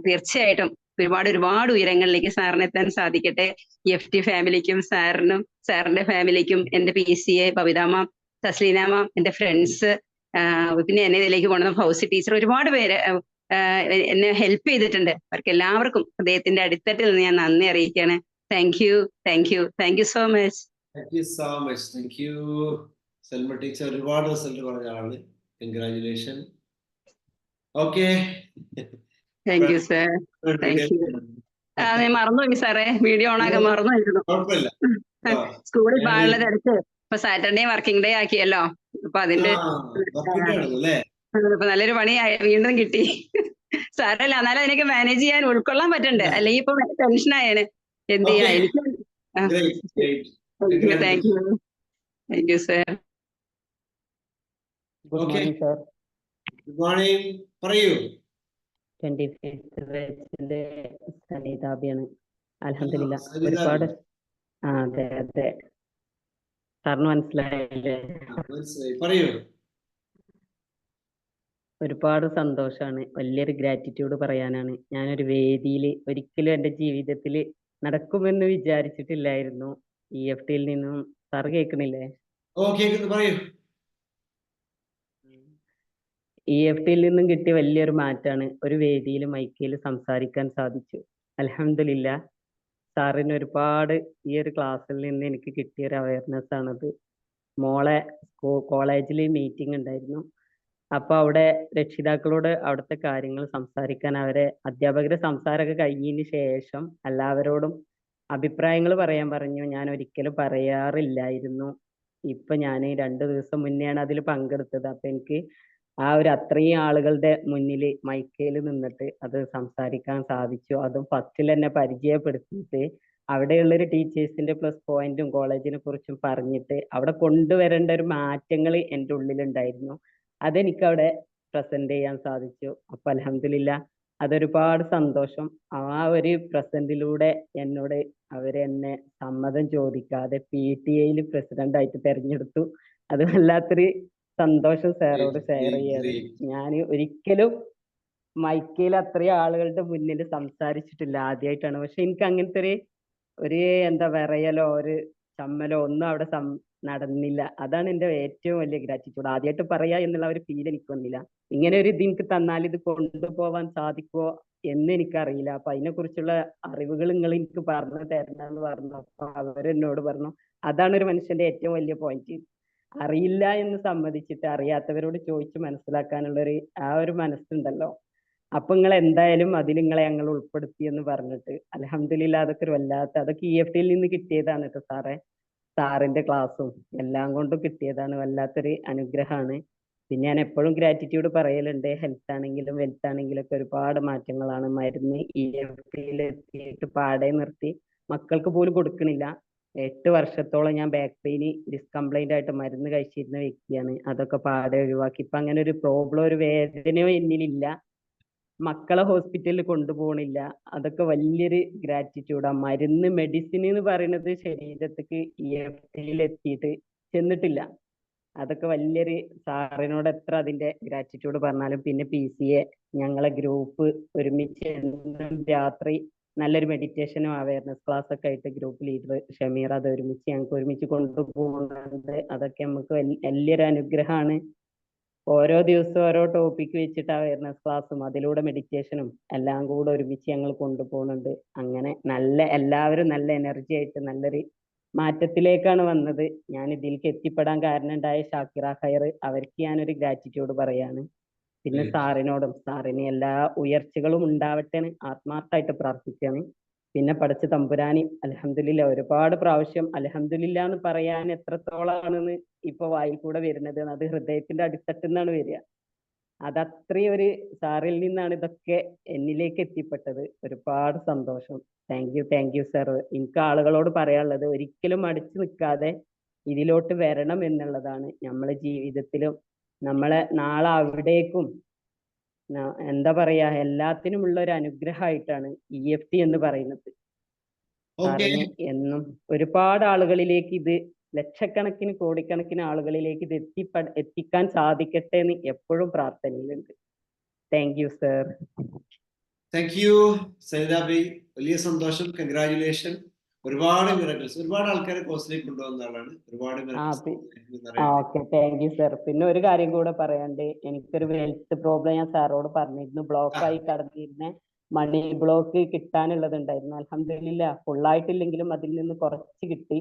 തീർച്ചയായിട്ടും ഒരുപാട് ഉയരങ്ങളിലേക്ക് സാറിന് എത്താൻ സാധിക്കട്ടെ. EFT ഫാമിലിക്കും സാറിനും സാറിന്റെ ഫാമിലിക്കും, എന്റെ PCA ബബിതാമ്മ, തസ്ലീനാമ്മ, എന്റെ ഫ്രണ്ട്സ്, പിന്നെ എന്നെ ഇതിലേക്ക് കൊണ്ടുവന്ന ഫൗസി ടീച്ചർ, ഒരുപാട് പേര് എന്നെ ഹെൽപ്പ് ചെയ്തിട്ടുണ്ട്. അവർക്ക് എല്ലാവർക്കും ഹൃദയത്തിന്റെ അടിത്തട്ടിൽ നിന്ന് ഞാൻ നന്ദി അറിയിക്കുകയാണ്. Thank you so much. Thank U Salma teacher. ഒരുപാട് റിസൾട്ട് പറഞ്ഞ ആളാണ്. Congratulation. Okay, thank you sir. Thank U. ഞാൻ മറന്നുപോയി സാറേ, വീഡിയോ ഓണാക്കാൻ മറന്നുപോയിരുന്നു. സ്കൂളിൽ പാടുള്ളത് അടുത്ത് ഇപ്പൊ സാറ്റർഡേ വർക്കിംഗ് ഡേ ആക്കിയല്ലോ. അപ്പൊ അതിന്റെ ഇപ്പൊ നല്ലൊരു പണി വീണ്ടും കിട്ടി. സാരല്ല, എന്നാലും അതിനൊക്കെ മാനേജ് ചെയ്യാൻ ഉൾക്കൊള്ളാൻ പറ്റണ്ടേ, അല്ലെങ്കിൽ ഇപ്പൊ ടെൻഷൻ ആയേനെ. എന്ത് ചെയ്യാ, എനിക്ക് thank you sir. Good morning sir. Good morning, പറയൂ. 25th ബാച്ചിന്റെ സനിതാബിയാണ്. അൽഹംദുലില്ലാ ഒരുപാട്. അതെ സാറിന് മനസ്സിലായില്ലേ? പറയൂ. ഒരുപാട് സന്തോഷാണ്, വലിയൊരു ഗ്രാറ്റിറ്റ്യൂഡ് പറയാനാണ്. ഞാനൊരു വേദിയിൽ ഒരിക്കലും എൻ്റെ ജീവിതത്തിൽ നടക്കുമെന്ന് വിചാരിച്ചിട്ടില്ലായിരുന്നു. EFTയിൽ നിന്നും. സാറ് കേൾക്കണില്ലേ? പറയൂ. EFTയിൽ നിന്നും കിട്ടിയ വലിയൊരു മാറ്റാണ്. ഒരു വേദിയിൽ മൈക്കിൽ സംസാരിക്കാൻ സാധിച്ചു. അൽഹംദുലില്ലാ. സാറിന് ഒരുപാട് ഈ ഒരു ക്ലാസ്സിൽ നിന്ന് എനിക്ക് കിട്ടിയ ഒരു അവയർനെസ് ആണത്. മോളെ കോളേജിൽ മീറ്റിംഗ് ഉണ്ടായിരുന്നു. അപ്പൊ അവിടെ രക്ഷിതാക്കളോട് അവിടുത്തെ കാര്യങ്ങൾ സംസാരിക്കാൻ, അവരെ അധ്യാപകരുടെ സംസാരമൊക്കെ കഴിഞ്ഞതിന് ശേഷം എല്ലാവരോടും അഭിപ്രായങ്ങൾ പറയാൻ പറഞ്ഞു. ഞാൻ ഒരിക്കലും പറയാറില്ലായിരുന്നു. ഇപ്പൊ ഞാൻ 2 ദിവസം മുന്നെയാണ് അതിൽ പങ്കെടുത്തത്. അപ്പൊ എനിക്ക് ആ ഒരു അത്രയും ആളുകളുടെ മുന്നിൽ മൈക്കയിൽ നിന്നിട്ട് അത് സംസാരിക്കാൻ സാധിച്ചു. അതും ഫസ്റ്റിൽ എന്നെ പരിചയപ്പെടുത്തിയിട്ട് അവിടെയുള്ളൊരു ടീച്ചേഴ്സിന്റെ പ്ലസ് പോയിന്റും കോളേജിനെ കുറിച്ചും പറഞ്ഞിട്ട് അവിടെ കൊണ്ടുവരേണ്ട ഒരു മാറ്റങ്ങൾ എൻ്റെ ഉള്ളിലുണ്ടായിരുന്നു. അതെനിക്ക് അവിടെ പ്രസന്റ് ചെയ്യാൻ സാധിച്ചു. അപ്പൊ അൽഹംദുലില്ലാ അതൊരുപാട് സന്തോഷം. ആ ഒരു പ്രസന്റിലൂടെ എന്നോട് അവരെന്നെ സമ്മതം ചോദിക്കാതെ PTA പ്രസിഡന്റ് ആയിട്ട് തെരഞ്ഞെടുത്തു. അത് വല്ലാത്തൊരു സന്തോഷം സാറോട് ഷെയർ ചെയ്യാണ്. ഞാൻ ഒരിക്കലും മൈക്കയിൽ അത്രയും ആളുകളുടെ മുന്നിൽ സംസാരിച്ചിട്ടില്ല, ആദ്യമായിട്ടാണ്. പക്ഷെ എനിക്ക് അങ്ങനത്തെ ഒരു എന്താ വിറയലോ ഒരു ചമ്മലോ ഒന്നും അവിടെ നടന്നില്ല. അതാണ് എൻ്റെ ഏറ്റവും വലിയ ഗ്രാറ്റിറ്റ്യൂഡ്. ആദ്യമായിട്ട് പറയാ എന്നുള്ള ഒരു ഫീൽ എനിക്ക് വന്നില്ല. ഇങ്ങനെ ഒരു ഇത് എനിക്ക് തന്നാൽ ഇത് കൊണ്ടുപോകാൻ സാധിക്കുമോ എന്ന് എനിക്കറിയില്ല. അപ്പൊ അതിനെ കുറിച്ചുള്ള അറിവുകൾ നിങ്ങൾ എനിക്ക് പറഞ്ഞു തരണമെന്ന് പറഞ്ഞു. അപ്പൊ അവരെന്നോട് പറഞ്ഞു അതാണ് ഒരു മനുഷ്യന്റെ ഏറ്റവും വലിയ പോയിന്റ്. അറിയില്ല എന്ന് സമ്മതിച്ചിട്ട് അറിയാത്തവരോട് ചോദിച്ച് മനസ്സിലാക്കാനുള്ള ആ ഒരു മനസ്സുണ്ടല്ലോ. അപ്പൊ നിങ്ങൾ എന്തായാലും അതിൽ നിങ്ങളെ ഞങ്ങൾ ഉൾപ്പെടുത്തി എന്ന് പറഞ്ഞിട്ട് അൽഹംദുലില്ലാ അതൊക്കെ ഒരു വല്ലാത്ത, അതൊക്കെ EFTയിൽ നിന്ന് കിട്ടിയതാണ് കേട്ടോ സാറേ. സാറിന്റെ ക്ലാസ്സും എല്ലാം കൊണ്ടും കിട്ടിയതാണ്. വല്ലാത്തൊരു അനുഗ്രഹമാണ്. പിന്നെ ഞാൻ എപ്പോഴും ഗ്രാറ്റിറ്റ്യൂഡ് പറയലുണ്ട്. ഹെൽത്ത് ആണെങ്കിലും വെൽത്ത് ആണെങ്കിലും ഒക്കെ ഒരുപാട് മാറ്റങ്ങളാണ്. മരുന്ന് EFTയിൽ എത്തിയിട്ട് പാടെ നിർത്തി, മക്കൾക്ക് പോലും കൊടുക്കണില്ല. 8 വർഷത്തോളം ഞാൻ ബാക്ക് പെയിന് ഡിസ്ക് കംപ്ലൈന്റ് ആയിട്ട് മരുന്ന് കഴിച്ചിരുന്ന വ്യക്തിയാണ്. അതൊക്കെ പാടെ ഒഴിവാക്കി. ഇപ്പൊ അങ്ങനെ ഒരു പ്രോബ്ലം, ഒരു വേദനയോ എന്നിലില്ല. മക്കളെ ഹോസ്പിറ്റലിൽ കൊണ്ടുപോകണില്ല. അതൊക്കെ വലിയൊരു ഗ്രാറ്റിറ്റ്യൂഡാണ്. മരുന്ന് മെഡിസിൻ എന്ന് പറയുന്നത് ശരീരത്തേക്ക് EFTയിൽ എത്തിയിട്ട് ചെന്നിട്ടില്ല. അതൊക്കെ വലിയൊരു, സാറിനോട് എത്ര അതിന്റെ ഗ്രാറ്റിറ്റ്യൂഡ് പറഞ്ഞാലും. പിന്നെ PCA ഞങ്ങളെ ഗ്രൂപ്പ് ഒരുമിച്ച് രാത്രി നല്ലൊരു മെഡിറ്റേഷനും അവയർനെസ് ക്ലാസ് ഒക്കെ ആയിട്ട് ഗ്രൂപ്പ് ലീഡർ ഷമീർ അത് ഞങ്ങൾക്ക് ഒരുമിച്ച് കൊണ്ടുപോകുന്നുണ്ട്. അതൊക്കെ നമുക്ക് വലിയൊരു അനുഗ്രഹമാണ്. ഓരോ ദിവസവും ഓരോ ടോപ്പിക് വെച്ചിട്ട് അവയർനെസ് ക്ലാസ്സും അതിലൂടെ മെഡിറ്റേഷനും എല്ലാം കൂടെ ഒരുമിച്ച് ഞങ്ങൾ കൊണ്ടുപോകുന്നുണ്ട്. അങ്ങനെ എല്ലാവരും നല്ല എനർജി ആയിട്ട് നല്ലൊരു മാറ്റത്തിലേക്കാണ് വന്നത്. ഞാൻ ഇതിലേക്ക് എത്തിപ്പെടാൻ കാരണം ഉണ്ടായ ഷാക്കിറ ഖൈർ, അവർക്ക് ഞാനൊരു ഗ്രാറ്റിറ്റ്യൂഡ് പറയാണ്. പിന്നെ സാറിന് എല്ലാ ഉയർച്ചകളും ഉണ്ടാവട്ടെ എന്ന് ആത്മാർത്ഥമായിട്ട് പ്രാർത്ഥിക്കുകയാണ്. പിന്നെ പടച്ച തമ്പുരാനി അൽഹംദുലില്ലാ ഒരുപാട് പ്രാവശ്യം അൽഹംദുലില്ലാ എന്ന് പറയാൻ എത്രത്തോളാണെന്ന് ഇപ്പൊ വായിൽ കൂടെ വരുന്നത്, അത് ഹൃദയത്തിന്റെ അടിത്തട്ടിൽ നിന്നാണ് വരിക. അത് അത്രയും ഒരു സാറിൽ നിന്നാണ് ഇതൊക്കെ എന്നിലേക്ക് എത്തിപ്പെട്ടത്. ഒരുപാട് സന്തോഷം. Thank you sir. എനിക്ക് ആളുകളോട് പറയാനുള്ളത് ഒരിക്കലും അടിച്ചു നിൽക്കാതെ ഇതിലോട്ട് വരണം എന്നുള്ളതാണ്. നമ്മളെ ജീവിതത്തിലും നമ്മളെ നാളെ അവിടേക്കും എന്താ പറയാ എല്ലാത്തിനുമുള്ള ഒരു അനുഗ്രഹമായിട്ടാണ് EFT എന്ന് പറയുന്നത്. സാറിന് എന്നും ഒരുപാട് ആളുകളിലേക്ക് ഇത് ലക്ഷക്കണക്കിന് കോടിക്കണക്കിന് ആളുകളിലേക്ക് ഇത് എത്തിക്കാൻ സാധിക്കട്ടെ എന്ന് എപ്പോഴും പ്രാർത്ഥനയിലുണ്ട്. Thank you sir. Thank you Saidabi, വലിയ സന്തോഷം. കൺഗ്രാജുലേഷൻ. ഒരുപാട് മിറക്കിൾസ്, ഒരുപാട് ആൾക്കാരെ കോഴ്സിലേക്ക് കൊണ്ടുവന്ന ആളാണ്. ഒരുപാട് ഓക്കെ, താങ്ക് യു സർ. പിന്നെ ഒരു കാര്യം കൂടെ പറയാണ്ട്, എനിക്കൊരു ഹെൽത്ത് പ്രോബ്ലം ഞാൻ സാറോട് പറഞ്ഞിരുന്നു. ബ്ലോക്കായി കടന്നിരുന്ന മണി ബ്ലോക്ക് കിട്ടാനുള്ളതുണ്ടായിരുന്നു. അൽഹംദുലില്ലാ ഫുള്ളായിട്ടില്ലെങ്കിലും അതിൽ നിന്ന് കുറച്ച് കിട്ടി.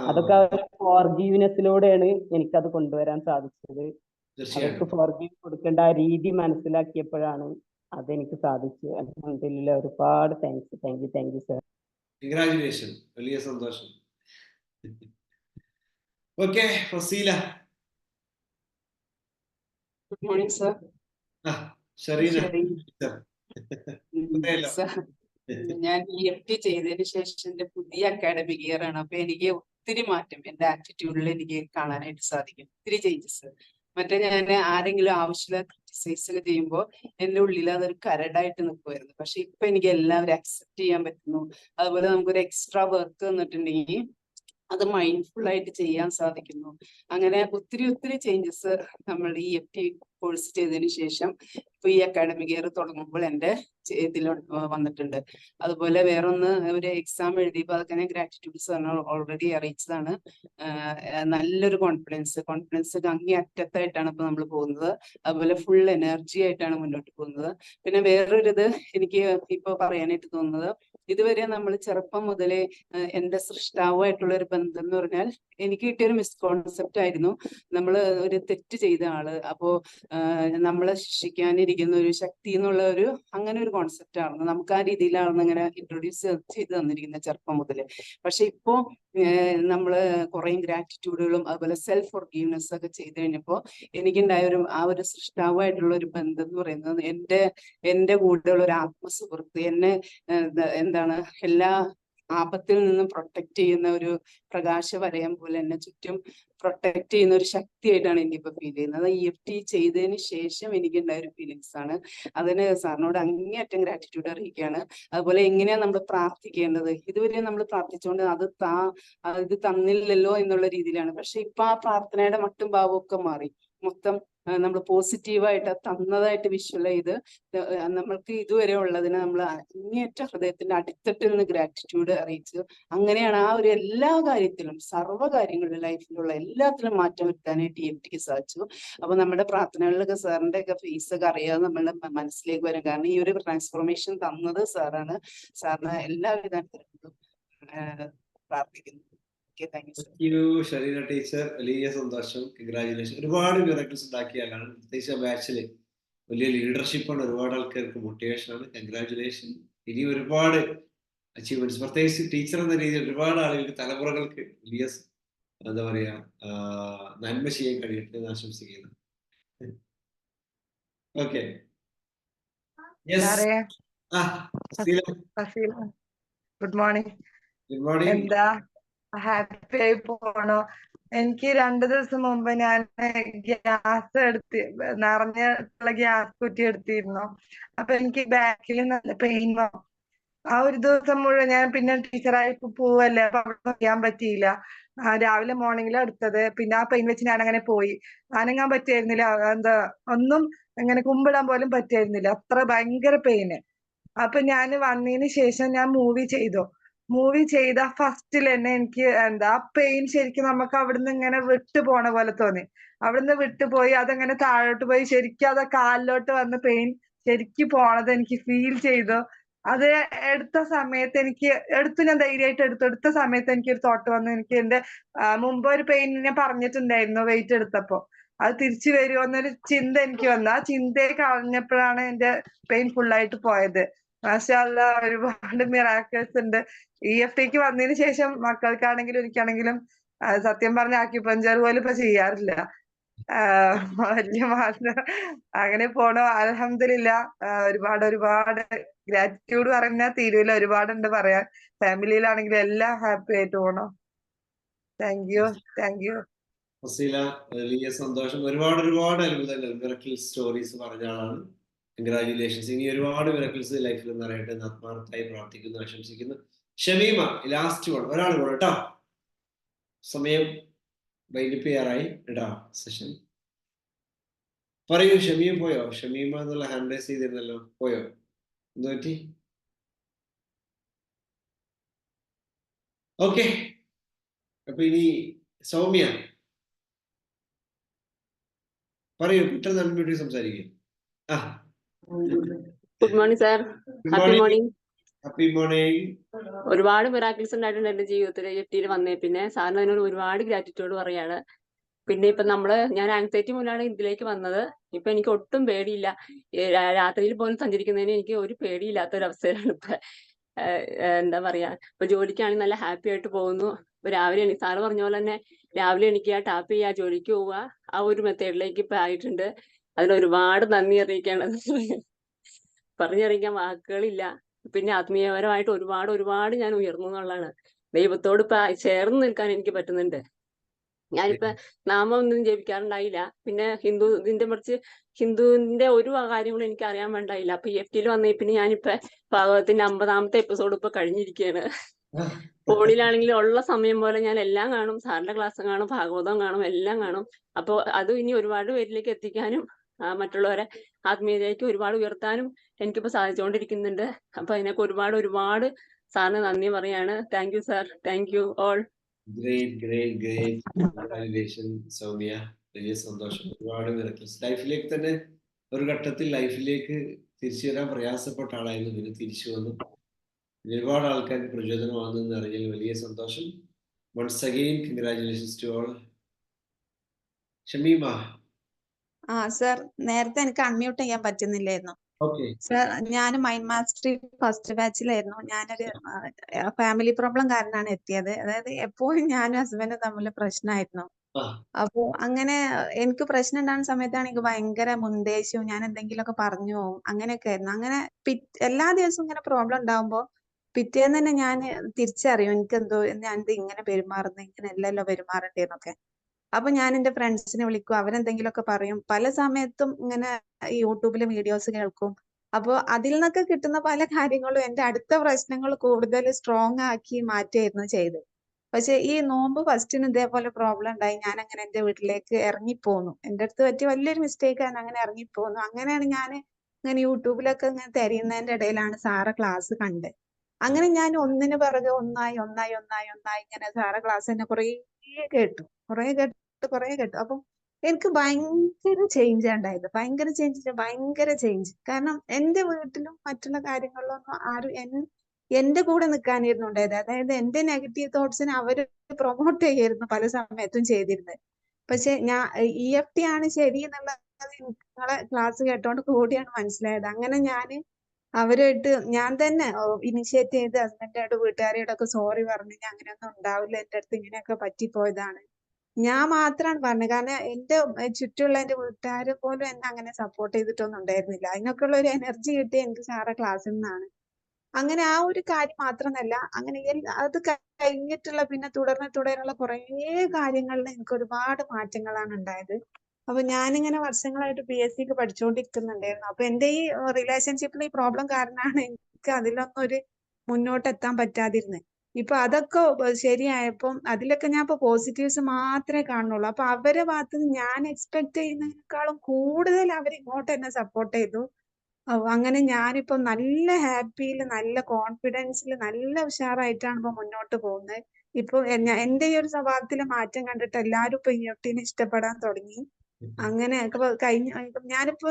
അതൊക്കെ ഫോർഗീവ്നെസ്സിലൂടെയാണ് എനിക്കത് കൊണ്ടുവരാൻ സാധിച്ചത്. അവർക്ക് ഫോർഗീവ് കൊടുക്കേണ്ട ആ രീതി മനസ്സിലാക്കിയപ്പോഴാണ് അതെനിക്ക് സാധിച്ചത്. അൽഹംദുലില്ലാ ഒരുപാട് താങ്ക് യു സർ. കൺഗ്രാജുലേഷൻ, വലിയ സന്തോഷം. Okay, Fazeela. Good morning sir. ഞാൻ EFT ചെയ്തതിന് ശേഷം എന്റെ പുതിയ അക്കാഡമിക് ഇയർ ആണ്. അപ്പൊ എനിക്ക് ഒത്തിരി മാറ്റം എന്റെ ആറ്റിറ്റ്യൂഡിൽ എനിക്ക് കാണാനായിട്ട് സാധിക്കും. ഒത്തിരി ചേഞ്ചസ്. മറ്റേ ഞാൻ ആരെങ്കിലും ആവശ്യമില്ല ക്രിറ്റിസൈസ് ഒക്കെ ചെയ്യുമ്പോൾ എന്റെ ഉള്ളിൽ അതൊരു കരടായിട്ട് നിൽക്കുമായിരുന്നു. പക്ഷെ ഇപ്പൊ എനിക്ക് എല്ലാവരും അക്സെപ്റ്റ് ചെയ്യാൻ പറ്റുന്നു. അതുപോലെ നമുക്കൊരു എക്സ്ട്രാ വർക്ക് തന്നിട്ടുണ്ടെങ്കിൽ അത് മൈൻഡ്ഫുൾ ആയിട്ട് ചെയ്യാൻ സാധിക്കുന്നു. അങ്ങനെ ഒത്തിരി ചേഞ്ചസ് നമ്മൾ EFT കോഴ്സ് ചെയ്തതിന് ശേഷം ഇപ്പൊ ഈ അക്കാഡമിക് ഇയർ തുടങ്ങുമ്പോൾ എന്റെ ഇതിൽ വന്നിട്ടുണ്ട്. അതുപോലെ വേറൊന്ന്, ഒരു എക്സാം എഴുതിയപ്പോൾ അതൊക്കെ ഞാൻ ഗ്രാറ്റിറ്റ്യൂഡ് സാറിന് ഓൾറെഡി അറിയിച്ചതാണ്. നല്ലൊരു കോൺഫിഡൻസ് അങ്ങേ അറ്റത്തായിട്ടാണ് ഇപ്പൊ നമ്മൾ പോകുന്നത്. അതുപോലെ ഫുൾ എനർജി ആയിട്ടാണ് മുന്നോട്ട് പോകുന്നത്. പിന്നെ വേറൊരു ഇത് എനിക്ക് ഇപ്പൊ പറയാനായിട്ട് തോന്നുന്നത്, ഇതുവരെ നമ്മൾ ചെറുപ്പം മുതലേ എന്റെ സൃഷ്ടാവുമായിട്ടുള്ള ഒരു ബന്ധം എന്ന് പറഞ്ഞാൽ എനിക്ക് കിട്ടിയൊരു മിസ്കോൺസെപ്റ്റ് ആയിരുന്നു. നമ്മൾ ഒരു തെറ്റ് ചെയ്ത ആള്, അപ്പോ നമ്മളെ ശിക്ഷിക്കാനിരിക്കുന്ന ഒരു ശക്തി എന്നുള്ള അങ്ങനെ ഒരു കോൺസെപ്റ്റ് ആണ് നമുക്ക് ആ രീതിയിലാണ് ഇങ്ങനെ ഇൻട്രൊഡ്യൂസ് ചെയ്ത് തന്നിരിക്കുന്നത് ചെറുപ്പം മുതലേ. പക്ഷെ ഇപ്പോ നമ്മള് കുറെ ഗ്രാറ്റിറ്റ്യൂഡുകളും അതുപോലെ സെൽഫ് ഫോർഗീവ്നെസ് ഒക്കെ ചെയ്ത് കഴിഞ്ഞപ്പോ എനിക്കുണ്ടായ ആ ഒരു സൃഷ്ടാവുമായിട്ടുള്ള ഒരു ബന്ധം എന്ന് പറയുന്നത് എന്റെ കൂടെയുള്ള ഒരു ആത്മസുഹൃത്ത്, എന്നെ എന്താണ് എല്ലാ ആപത്തിൽ നിന്നും പ്രൊട്ടക്ട് ചെയ്യുന്ന ഒരു പ്രകാശവലയം പോലെ എന്നെ ചുറ്റും പ്രൊട്ടക്ട് ചെയ്യുന്ന ഒരു ശക്തിയായിട്ടാണ് എനിക്കിപ്പോ ഫീൽ ചെയ്യുന്നത്. EFT ചെയ്തതിന് ശേഷം എനിക്കുണ്ടായ ഒരു ഫീലിങ്സ് ആണ്. അതിന് സാറിനോട് അങ്ങേയറ്റം ഗ്രാറ്റിറ്റ്യൂഡ് അറിയിക്കുകയാണ്. അതുപോലെ എങ്ങനെയാ നമ്മൾ പ്രാർത്ഥിക്കേണ്ടത്, ഇതുവരെ നമ്മൾ പ്രാർത്ഥിച്ചുകൊണ്ട് ഇത് തന്നില്ലല്ലോ എന്നുള്ള രീതിയിലാണ്. പക്ഷെ ഇപ്പൊ ആ പ്രാർത്ഥനയുടെ മട്ടും ഭാവവും ഒക്കെ മാറി. മൊത്തം നമ്മൾ പോസിറ്റീവായിട്ട് തന്നതായിട്ട് വിഷ്വലൈസ് ചെയ്ത് നമ്മൾക്ക് ഇതുവരെ ഉള്ളതിനെ നമ്മൾ അങ്ങേയറ്റ ഹൃദയത്തിന്റെ അടിത്തട്ടിൽ നിന്ന് ഗ്രാറ്റിറ്റ്യൂഡ് അറിയിച്ച് അങ്ങനെയാണ് ആ ഒരു എല്ലാ കാര്യത്തിലും സർവ്വ കാര്യങ്ങളിലും ലൈഫിലുള്ള എല്ലാത്തിലും മാറ്റം വരുത്താനായിട്ട് EFTക്ക് സാധിച്ചു. അപ്പൊ നമ്മുടെ പ്രാർത്ഥനകളിലൊക്കെ സാറിന്റെ ഒക്കെ ഫേസ് ഒക്കെ അറിയാതെ നമ്മളുടെ മനസ്സിലേക്ക് വരും. കാരണം ഈ ഒരു ട്രാൻസ്ഫോർമേഷൻ തന്നത് സാറാണ്. സാറിന് എല്ലാവിധ അനുഗ്രഹങ്ങളും പ്രാർത്ഥിക്കുന്നു. ഷരീന ടീച്ചർ, വലിയ സന്തോഷം. കൺഗ്രാജുലേഷൻ. ഒരുപാട് മിറക്കിൾസ് ഉണ്ടാക്കിയാലാണ്, പ്രത്യേകിച്ച് ബാച്ചില് വലിയ ലീഡർഷിപ്പാണ്, ഒരുപാട് ആൾക്കാർക്ക് മോട്ടിവേഷൻ ആണ്. കൺഗ്രാജുലേഷൻ. ഇനി ഒരുപാട് അച്ചീവ്മെന്റ്സ്, പ്രത്യേകിച്ച് ടീച്ചർ എന്ന രീതിയിൽ ഒരുപാട് ആളുകൾക്ക്, തലമുറകൾക്ക് വലിയ എന്താ പറയാ നന്മ ചെയ്യാൻ കഴിയട്ടെ എന്ന് ആശംസിക്കുന്നു. Okay, good morning. Good morning. എന്താ ഹാപ്പി ആയി പോണോ? എനിക്ക് 2 ദിവസം മുമ്പ് ഞാൻ ഗ്യാസ് നിറഞ്ഞുള്ള ഗ്യാസ് കുറ്റി എടുത്തിരുന്നു. അപ്പൊ എനിക്ക് ബാക്കിൽ നല്ല പെയിൻ വന്നു. ആ ഒരു ദിവസം മുഴുവൻ ഞാൻ പിന്നെ ടീച്ചറായി പോവല്ലേ, അപ്പൊ അവിടെ ചെയ്യാൻ പറ്റിയില്ല. രാവിലെ മോർണിംഗിൽ എടുത്തത്. പിന്നെ ആ പെയിൻ വെച്ച് ഞാൻ അങ്ങനെ പോയി. അനങ്ങാൻ പറ്റിയായിരുന്നില്ല. ഒന്നും ഇങ്ങനെ കുമ്പിടാൻ പോലും പറ്റിയായിരുന്നില്ല. അത്ര ഭയങ്കര പെയിന്. അപ്പൊ ഞാൻ വന്നതിന് ശേഷം ഞാൻ മൂവി ചെയ്തു. മൂവി ചെയ്ത ഫസ്റ്റിൽ തന്നെ എനിക്ക് പെയിൻ ശരിക്കും നമുക്ക് അവിടുന്ന് ഇങ്ങനെ വിട്ടു പോണ പോലെ തോന്നി. അവിടുന്ന് വിട്ടുപോയി അതങ്ങനെ താഴോട്ട് പോയി ശരിക്കും അത് കാലിലോട്ട് വന്ന പെയിൻ ശരിക്കും പോണത് എനിക്ക് ഫീൽ ചെയ്തു. അത് എടുത്ത സമയത്ത് ഞാൻ ധൈര്യമായിട്ട് എടുത്ത സമയത്ത് എനിക്കൊരു തോട്ട് വന്നു. എനിക്ക് എന്റെ മുമ്പ് ഒരു പെയിൻ ഞാൻ പറഞ്ഞിട്ടുണ്ടായിരുന്നു വെയിറ്റ് എടുത്തപ്പോ. അത് തിരിച്ചു വരുമോ എന്നൊരു ചിന്ത എനിക്ക് വന്നു. ആ ചിന്തയെ കളഞ്ഞപ്പോഴാണ് എന്റെ പെയിൻ ഫുള്ളായിട്ട് പോയത്. മാഷാ അല്ലാ, ഒരുപാട് മിറാക്കിൾസ് ഉണ്ട്. EFTക്ക് വന്നതിന് ശേഷം മക്കൾക്കാണെങ്കിലും എനിക്കാണെങ്കിലും സത്യം പറഞ്ഞ അക്യുപഞ്ചർ പോലും ഇപ്പൊ ചെയ്യാറില്ല. വലിയ മാറ്റം അങ്ങനെ പോണു. അൽഹംദുലില്ലാ. ഒരുപാട് ഗ്രാറ്റിറ്റ്യൂഡ് പറഞ്ഞാൽ തീരൂല, ഒരുപാടുണ്ട് പറയാൻ. ഫാമിലിയിലാണെങ്കിലും എല്ലാം ഹാപ്പി ആയിട്ട് പോണു. Thank you. ഫസീല, വലിയ സന്തോഷം. ഒരുപാട് അത്ഭുതങ്ങൾ, മിറക്കിൾ സ്റ്റോറീസ് പറഞ്ഞ ആളാണ്. കൺഗ്രാജുലേഷൻസ്. ഇനി ഒരുപാട് മിറക്കിൾസ് ലൈഫിൽ നിറയട്ടെ എന്ന് ആത്മാർത്ഥമായി പ്രാർത്ഥിക്കുന്നു, ആശംസിക്കുന്നു. ഷമീമ, ലാസ്റ്റ് വൺ, ഒരാൾ കൂടെ കേട്ടോ. സമയം വൈകിട്ട് ചെയ്യാറായി കേട്ടോ സെഷൻ. പറയൂ, ഷമീം പോയോ? ഷമീമ എന്നുള്ള ഹാൻഡ് റൈസ് ചെയ്തിരുന്നല്ലോ, പോയോ? എന്ത് പറ്റി? ഓക്കെ, അപ്പൊ ഇനി സൗമ്യ പറയൂ, പെട്ടെന്ന് അൺമ്യൂട്ട് സംസാരിക്കും. Good morning sir. Happy morning. Happy morning. ഒരുപാട് മിറാക്കിൾസ് ഉണ്ടായിട്ടുണ്ട് എന്റെ ജീവിതത്തിൽ EFTയിൽ വന്നേ. പിന്നെ സാറിന് അതിനോട് ഒരുപാട് ഗ്രാറ്റിറ്റ്യൂഡ് പറയാണ്. പിന്നെ ഇപ്പൊ ഞാൻ ആങ്സൈറ്റി മൂലമാണ് ഇതിലേക്ക് വന്നത്. ഇപ്പൊ എനിക്ക് ഒട്ടും പേടിയില്ല. രാത്രിയിൽ പോലും സഞ്ചരിക്കുന്നതിന് എനിക്ക് ഒരു പേടിയില്ലാത്ത ഒരു അവസ്ഥയിലാണ് ഇപ്പൊ. എന്താ പറയാ, ഇപ്പൊ ജോലിക്കാണെങ്കിൽ നല്ല ഹാപ്പി ആയിട്ട് പോകുന്നു. ഇപ്പൊ രാവിലെ സാറ് പറഞ്ഞ പോലെ തന്നെ രാവിലെ എണീക്കുക, ടാപ്പ് ചെയ്യുക, ജോലിക്ക് പോവുക, ആ ഒരു മെത്തേഡിലേക്ക് ഇപ്പൊ ആയിട്ടുണ്ട്. അതിന് ഒരുപാട് നന്ദി അറിയിക്കാണ്. പറഞ്ഞറിയിക്കാൻ വാക്കുകളില്ല. പിന്നെ ആത്മീയപരമായിട്ട് ഒരുപാട് ഞാൻ ഉയർന്നു എന്നുള്ളതാണ്. ദൈവത്തോട് ഇപ്പൊ ചേർന്ന് നിൽക്കാൻ എനിക്ക് പറ്റുന്നുണ്ട്. ഞാനിപ്പോ നാമം ഒന്നും ജപിക്കാറുണ്ടായില്ല. പിന്നെ മറിച്ച് ഹിന്ദുവിന്റെ ഒരു കാര്യങ്ങളും എനിക്ക് അറിയാൻ വേണ്ടായില്ല. അപ്പൊ EFTയിൽ വന്നേ പിന്നെ ഞാനിപ്പോ ഭാഗവതത്തിന്റെ 50ാമത്തെ എപ്പിസോഡ് ഇപ്പൊ കഴിഞ്ഞിരിക്കുകയാണ്. ഫോണിലാണെങ്കിലും ഉള്ള സമയം പോലെ ഞാൻ എല്ലാം കാണും. സാറിന്റെ ക്ലാസ് കാണും, ഭാഗവതം കാണും, എല്ലാം കാണും. അപ്പൊ അത് ഇനി ഒരുപാട് പേരിലേക്ക് എത്തിക്കാനും മറ്റുള്ളവരെ ആത്മീയതയ്ക്ക് ഒരുപാട് ഉയർത്താനും എനിക്കിപ്പോ സാധിച്ചുകൊണ്ടിരിക്കുന്നുണ്ട്. അപ്പൊ അതിനൊക്കെ ഒരുപാട് സാറിന് നന്ദി പറയാണ്. Thank you sir. Thank you all. Great. Congratulation Soumya, വലിയ സന്തോഷം. ഒരുപാട് മിറക്കിൾസ് ലൈഫിലേക്ക് തന്നെ ഒരു ഘട്ടത്തിൽ ലൈഫിലേക്ക് തിരിച്ചു വരാൻ പ്രയാസപ്പെട്ട ആളായിരുന്നു, പിന്നെ തിരിച്ചു വന്നു. ഒരുപാട് ആൾക്കാർക്ക് പ്രചോദനമാകുന്നതെന്ന് അറിഞ്ഞാൽ വലിയ സന്തോഷം. Once again congratulations to all. Shameema. Sir, നേരത്തെ എനിക്ക് അൺമ്യൂട്ട് ചെയ്യാൻ പറ്റുന്നില്ലായിരുന്നു. സർ, ഞാൻ മൈൻഡ് മാസ്റ്ററി ഫസ്റ്റ് ബാച്ചിലായിരുന്നു. ഞാനൊരു ഫാമിലി പ്രോബ്ലം കാരണമാണ് എത്തിയത്. അതായത് എപ്പോഴും ഞാനും ഹസ്ബൻഡും തമ്മിൽ പ്രശ്നമായിരുന്നു. അപ്പൊ അങ്ങനെ എനിക്ക് പ്രശ്നം ഉണ്ടാകുന്ന സമയത്താണ് എനിക്ക് ഭയങ്കര മുൻദേഷ്യവും, ഞാൻ എന്തെങ്കിലുമൊക്കെ പറഞ്ഞു പോകും, അങ്ങനെയൊക്കെ ആയിരുന്നു. അങ്ങനെ എല്ലാ ദിവസവും ഇങ്ങനെ പ്രോബ്ലം ഉണ്ടാകുമ്പോ പിറ്റേന്ന് തന്നെ ഞാൻ തിരിച്ചറിയും എനിക്കെന്തോ ഞാനിത് ഇങ്ങനെ പെരുമാറുന്നത്, ഇങ്ങനെ അല്ലല്ലോ പെരുമാറണ്ടേന്നൊക്കെ. അപ്പൊ ഞാൻ എന്റെ ഫ്രണ്ട്സിനെ വിളിക്കും, അവരെന്തെങ്കിലുമൊക്കെ പറയും. പല സമയത്തും ഇങ്ങനെ യൂട്യൂബിലെ വീഡിയോസ് കേൾക്കും. അപ്പൊ അതിൽ നിന്നൊക്കെ കിട്ടുന്ന പല കാര്യങ്ങളും എന്റെ അടുത്ത പ്രശ്നങ്ങൾ കൂടുതൽ സ്ട്രോങ് ആക്കി മാറ്റുകയായിരുന്നു ചെയ്തത്. പക്ഷെ ഈ നോമ്പ് ഫസ്റ്റിന് ഇതേപോലെ പ്രോബ്ലം ഉണ്ടായി. ഞാൻ അങ്ങനെ എന്റെ വീട്ടിലേക്ക് ഇറങ്ങിപ്പോന്നു. എന്റെ അടുത്ത് പറ്റിയ വലിയൊരു മിസ്റ്റേക്ക് ആണ്, അങ്ങനെ ഇറങ്ങിപ്പോന്നു. അങ്ങനെയാണ് ഞാൻ ഇങ്ങനെ യൂട്യൂബിലൊക്കെ ഇങ്ങനെ തിരയുന്നതിന്റെ ഇടയിലാണ് സാറെ ക്ലാസ് കണ്ടത്. അങ്ങനെ ഞാൻ ഒന്നിന് പിറകെ ഒന്നായി ഇങ്ങനെ സാറെ ക്ലാസ് തന്നെ കുറേ കേട്ടു. അപ്പൊ എനിക്ക് ഭയങ്കര ചേഞ്ച് ഉണ്ടായത്. ഭയങ്കര ചേഞ്ച്. കാരണം എന്റെ വീട്ടിലും മറ്റുള്ള കാര്യങ്ങളിലൊന്നും ആരും എന്റെ കൂടെ നിൽക്കാനായിരുന്നു ഉണ്ടായത്. അതായത് എന്റെ നെഗറ്റീവ് തോട്ട്സിനെ അവര് പ്രൊമോട്ട് ചെയ്യായിരുന്നു പല സമയത്തും ചെയ്തിരുന്നത്. പക്ഷെ EFT ആണ് ശരി എന്നുള്ളത് നിങ്ങളെ ക്ലാസ് കേട്ടോണ്ട് കൂടിയാണ് മനസ്സിലായത്. അങ്ങനെ അവരായിട്ട് ഞാൻ തന്നെ ഇനിഷ്യേറ്റ് ചെയ്ത് ഹസ്ബൻഡോട് വീട്ടുകാരോടൊക്കെ സോറി പറഞ്ഞു. അങ്ങനെയൊന്നും ഉണ്ടാവില്ല, എന്റെ അടുത്ത് ഇങ്ങനെയൊക്കെ പറ്റിപ്പോയതാണ്. ഞാൻ മാത്രമാണ് പറഞ്ഞത്. കാരണം എന്റെ ചുറ്റുമുള്ള എന്റെ വീട്ടുകാർ പോലും എന്നെ അങ്ങനെ സപ്പോർട്ട് ചെയ്തിട്ടൊന്നും ഉണ്ടായിരുന്നില്ല. അതിനൊക്കെയുള്ള ഒരു എനർജി കിട്ടിയ എനിക്ക് സാറെ ക്ലാസ്സിൽ നിന്നാണ്. അങ്ങനെ ആ ഒരു കാര്യം മാത്രമല്ല, അങ്ങനെ അത് കഴിഞ്ഞിട്ടുള്ള പിന്നെ തുടർന്നുള്ള കുറേ കാര്യങ്ങളിൽ എനിക്ക് ഒരുപാട് മാറ്റങ്ങളാണ് ഉണ്ടായത്. അപ്പൊ ഞാനിങ്ങനെ വർഷങ്ങളായിട്ട് PSCക്ക് പഠിച്ചുകൊണ്ടിരിക്കുന്നുണ്ടായിരുന്നു. അപ്പൊ എന്റെ ഈ റിലേഷൻഷിപ്പിൽ ഈ പ്രോബ്ലം കാരണമാണ് എനിക്ക് അതിലൊന്നും ഒരു മുന്നോട്ട് എത്താൻ പറ്റാതിരുന്നത്. ഇപ്പൊ അതൊക്കെ ശരിയായപ്പം അതിലൊക്കെ ഞാൻ ഇപ്പൊ പോസിറ്റീവ്സ് മാത്രമേ കാണുള്ളൂ. അപ്പൊ അവരെ ഭാഗത്ത് നിന്ന് ഞാൻ എക്സ്പെക്ട് ചെയ്യുന്നതിനേക്കാളും കൂടുതൽ അവർ ഇങ്ങോട്ട് എന്നെ സപ്പോർട്ട് ചെയ്തു. അങ്ങനെ ഞാനിപ്പോ നല്ല ഹാപ്പിയിൽ, നല്ല കോൺഫിഡൻസിൽ, നല്ല ഉഷാറായിട്ടാണ് ഇപ്പൊ മുന്നോട്ട് പോകുന്നത്. ഇപ്പൊ എന്റെ ഈ ഒരു സ്വഭാവത്തിലെ മാറ്റം കണ്ടിട്ട് എല്ലാരും ഇപ്പൊ EFTനെ ഇഷ്ടപ്പെടാൻ തുടങ്ങി. അങ്ങനെ ഞാനിപ്പോ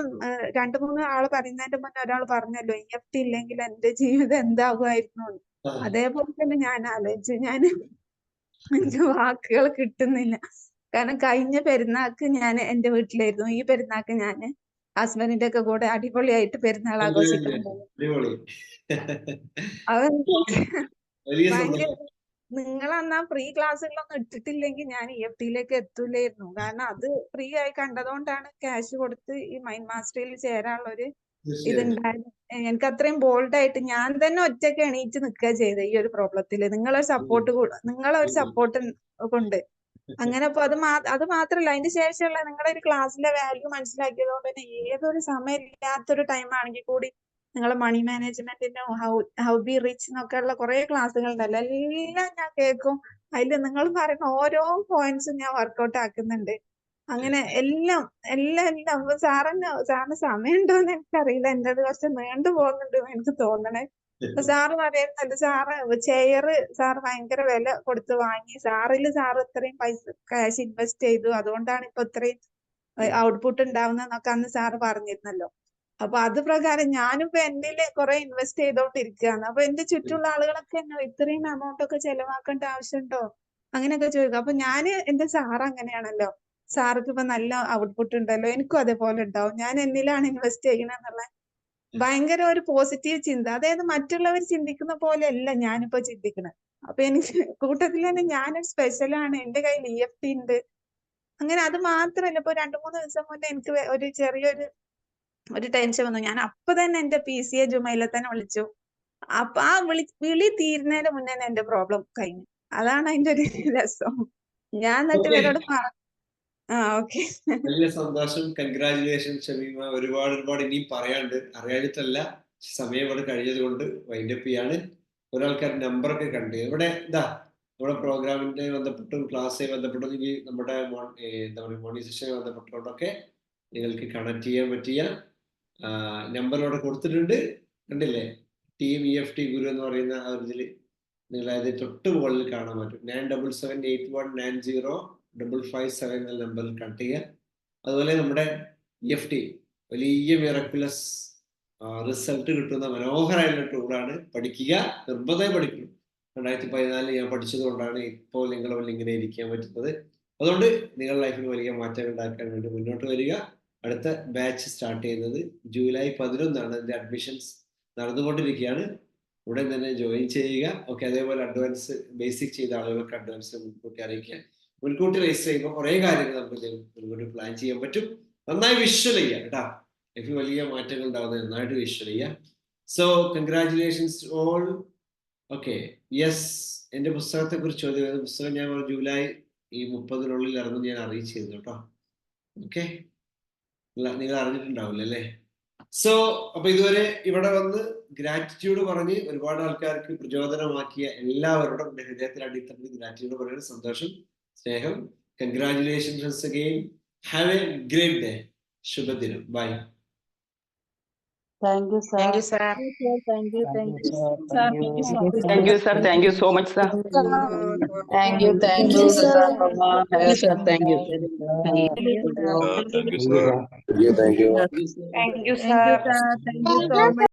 2-3 ആള് പറയുന്നതിന്റെ മുന്നേ ഒരാൾ പറഞ്ഞല്ലോ EFT ഇല്ലെങ്കിൽ എന്റെ ജീവിതം എന്താകുമായിരുന്നു. അതേപോലെ തന്നെ ഞാൻ ആലോചിച്ചു. എനിക്ക് വാക്കുകൾ കിട്ടുന്നില്ല. കാരണം കഴിഞ്ഞ പെരുന്നാൾക്ക് ഞാൻ എന്റെ വീട്ടിലായിരുന്നു. ഈ പെരുന്നാൾക്ക് ഞാൻ ഹസ്ബൻഡിന്റെ ഒക്കെ കൂടെ അടിപൊളിയായിട്ട് പെരുന്നാൾ ആഘോഷിക്കുന്നുണ്ടായിരുന്നു. ഭയങ്കര. നിങ്ങൾ അന്ന് ആ ഫ്രീ ക്ലാസ്സുകളൊന്നും ഇട്ടിട്ടില്ലെങ്കിൽ ഞാൻ EFTയിലേക്ക് എത്തൂലായിരുന്നു. കാരണം അത് ഫ്രീ ആയി കണ്ടതുകൊണ്ടാണ് ക്യാഷ് കൊടുത്ത് ഈ മൈൻഡ് മാസ്റ്ററിൽ ചേരാനുള്ള ഒരു ഇതുണ്ടായത്. എനിക്ക് അത്രയും ബോൾഡായിട്ട് ഞാൻ തന്നെ ഒറ്റയ്ക്ക് എണീറ്റ് നിൽക്കുക ചെയ്തത് ഈ ഒരു പ്രോബ്ലത്തില്. നിങ്ങളെ സപ്പോർട്ട് കൊണ്ട്. അങ്ങനെ അപ്പൊ അത് മാത്രല്ല, അതിന് ശേഷമുള്ള നിങ്ങളുടെ ഒരു ക്ലാസ്സിലെ വാല്യൂ മനസ്സിലാക്കിയത് കൊണ്ട് തന്നെ ഏതൊരു സമയമില്ലാത്തൊരു ടൈം ആണെങ്കിൽ കൂടി നിങ്ങളെ മണി മാനേജ്മെന്റിന്റെ ഹൗ ബി റിച്ച് എന്നൊക്കെ ഉള്ള കുറെ ക്ലാസ്സുകൾ ഉണ്ടല്ലോ, എല്ലാം ഞാൻ കേൾക്കും. അതിൽ നിങ്ങൾ പറയുന്ന ഓരോ പോയിന്റ്സും ഞാൻ വർക്ക്ഔട്ട് ആക്കുന്നുണ്ട്. അങ്ങനെ എല്ലാം സാറിന് സമയം ഉണ്ടോന്ന് എനിക്കറിയില്ല. എൻ്റെ അത് കുറച്ച് നീണ്ടു പോകുന്നുണ്ട് എനിക്ക് തോന്നണേ. അപ്പൊ സാറ് പറയുന്നത് സാറ് ഭയങ്കര വില കൊടുത്ത് വാങ്ങി. സാറ് ഇത്രയും പൈസ ക്യാഷ് ഇൻവെസ്റ്റ് ചെയ്തു, അതുകൊണ്ടാണ് ഇപ്പൊ ഇത്രയും ഔട്ട്പുട്ട് ഉണ്ടാവുന്നതെന്നൊക്കെ അന്ന് സാറ് പറഞ്ഞിരുന്നല്ലോ. അപ്പൊ അത് പ്രകാരം ഞാനിപ്പോ എന്നില് കുറെ ഇൻവെസ്റ്റ് ചെയ്തോണ്ടിരിക്കുകയാണ്. അപ്പൊ എന്റെ ചുറ്റുമുള്ള ആളുകളൊക്കെ ഇത്രയും എമൗണ്ട് ഒക്കെ ചെലവാക്കേണ്ട ആവശ്യമുണ്ടോ അങ്ങനെയൊക്കെ ചോദിക്കും. അപ്പൊ എന്റെ സാറ് അങ്ങനെയാണല്ലോ, സാർക്ക് ഇപ്പൊ നല്ല ഔട്ട്പുട്ട് ഉണ്ടല്ലോ, എനിക്കും അതേപോലെ ഉണ്ടാവും, ഞാൻ എന്നിലാണ് ഇൻവെസ്റ്റ് ചെയ്യണമെന്നുള്ള ഭയങ്കര ഒരു പോസിറ്റീവ് ചിന്ത. അതായത് മറ്റുള്ളവർ ചിന്തിക്കുന്ന പോലെ അല്ല ഞാനിപ്പോ ചിന്തിക്കുന്നത്. അപ്പൊ എനിക്ക് കൂട്ടത്തിൽ തന്നെ ഞാനൊരു സ്പെഷ്യലാണ്, എന്റെ കയ്യിൽ EFT ഉണ്ട്. അങ്ങനെ അത് മാത്രല്ല, ഇപ്പൊ 2-3 ദിവസം മുന്നേ എനിക്ക് ഒരു ചെറിയൊരു ടെൻഷൻ വന്നു. ഞാൻ അപ്പൊ തന്നെ എന്റെ PCA ജുമയിലെ തന്നെ വിളിച്ചു. അപ്പൊ ആ വിളി തീരുന്നതിന് മുന്നേ എന്റെ പ്രോബ്ലം കഴിഞ്ഞു. അതാണ് അതിന്റെ ഒരു രസം. ഞാൻ എന്നിട്ട് ഇവരോട് ഓക്കെ. വലിയ സന്തോഷം. കൺഗ്രാജുലേഷൻ ഷമീമ. ഒരുപാട് ഇനിയും പറയാണ്ട്, അറിയാനിട്ടല്ല, സമയം ഇവിടെ കഴിഞ്ഞത് കൊണ്ട് വൈൻഡപ്പ് ചെയ്യാണ്. ഒരാൾക്കാർ നമ്പറൊക്കെ കണ്ട് ഇവിടെ നമ്മുടെ പ്രോഗ്രാമിന്റെ ബന്ധപ്പെട്ടും ക്ലാസ്സുമായി ബന്ധപ്പെട്ടും ഈ നമ്മുടെ എന്താ പറയുക മോർണിംഗ് സെഷനുമായി ബന്ധപ്പെട്ടുകൊണ്ടൊക്കെ നിങ്ങൾക്ക് കണക്ട് ചെയ്യാൻ പറ്റിയ നമ്പർ ഇവിടെ കൊടുത്തിട്ടുണ്ട്. കണ്ടില്ലേ, ടീം EFT ഗുരു എന്ന് പറയുന്ന ആ ഒരു ഇതിൽ നിങ്ങൾ അതിൽ തൊട്ട് മുകളിൽ കാണാൻ പറ്റും. 9778190557 എന്ന നമ്പറിൽ കണക്ട് ചെയ്യുക. അതുപോലെ നമ്മുടെ EFT വലിയ മിറക്കുലസ് റിസൾട്ട് കിട്ടുന്ന മനോഹരമായിട്ടുള്ള ടൂളാണ്. പഠിക്കുക, നിർബന്ധമായി പഠിക്കണം. 2014 ഞാൻ പഠിച്ചത് കൊണ്ടാണ് ഇപ്പോൾ നിങ്ങളുടെ മുന്നിൽ ഇങ്ങനെ ഇരിക്കാൻ പറ്റുന്നത്. അതുകൊണ്ട് നിങ്ങളുടെ ലൈഫിൽ വലിയ മാറ്റങ്ങൾ ഉണ്ടാക്കാൻ വേണ്ടി മുന്നോട്ട് വരിക. അടുത്ത ബാച്ച് സ്റ്റാർട്ട് ചെയ്യുന്നത് ജൂലൈ 11 അതിൻ്റെ അഡ്മിഷൻസ് നടന്നുകൊണ്ടിരിക്കുകയാണ്. ഉടൻ തന്നെ ജോയിൻ ചെയ്യുക. ഓക്കെ. അതേപോലെ അഡ്വാൻസ് ബേസിക് ചെയ്ത ആളുകൾക്ക് അഡ്വാൻസ് മുൻകൂട്ടി അറിയിക്കുക. മുൻകൂട്ടി രജിസ്റ്റർ ചെയ്യുമ്പോൾ കുറേ കാര്യങ്ങൾ നമുക്ക് മുൻകൂട്ടി പ്ലാൻ ചെയ്യാൻ പറ്റും. നന്നായി വിഷ്വൽ ചെയ്യാം കേട്ടോ. ലൈഫിൽ വലിയ മാറ്റങ്ങൾ ഉണ്ടാവുന്നത് നന്നായിട്ട് വിഷ്വൽ ചെയ്യാം. So congratulations all. Okay. Yes, എൻ്റെ പുസ്തകത്തെ കുറിച്ച് ചോദ്യം. പുസ്തകം ഞാൻ ജൂലൈ 30 ഇറങ്ങും ഞാൻ അറിയിച്ചിരുന്നു കേട്ടോ. ഓക്കെ, നിങ്ങൾ അറിഞ്ഞിട്ടുണ്ടാവില്ല അല്ലേ? സോ അപ്പൊ ഇതുവരെ ഇവിടെ വന്ന് ഗ്രാറ്റിറ്റ്യൂഡ് പറഞ്ഞ് ഒരുപാട് ആൾക്കാർക്ക് പ്രചോദനമാക്കിയ എല്ലാവരോടും എൻ്റെ ഹൃദയത്തിൽ അടിത്തറ ഗ്രാറ്റിറ്റ്യൂഡ് പറയുന്നത് സന്തോഷം, സ്നേഹം. Congratulations once again. Have A great day. ശുഭദിനം. By. Thank you, sir. Thank you, sir. Thank you, sir. Thank you, sir. Thank you, sir. Thank you so much, sir. Thank you, sir. Yes, sir. Thank you. Thank you, sir. Thank you, sir. Thank you, sir. Thank you so much.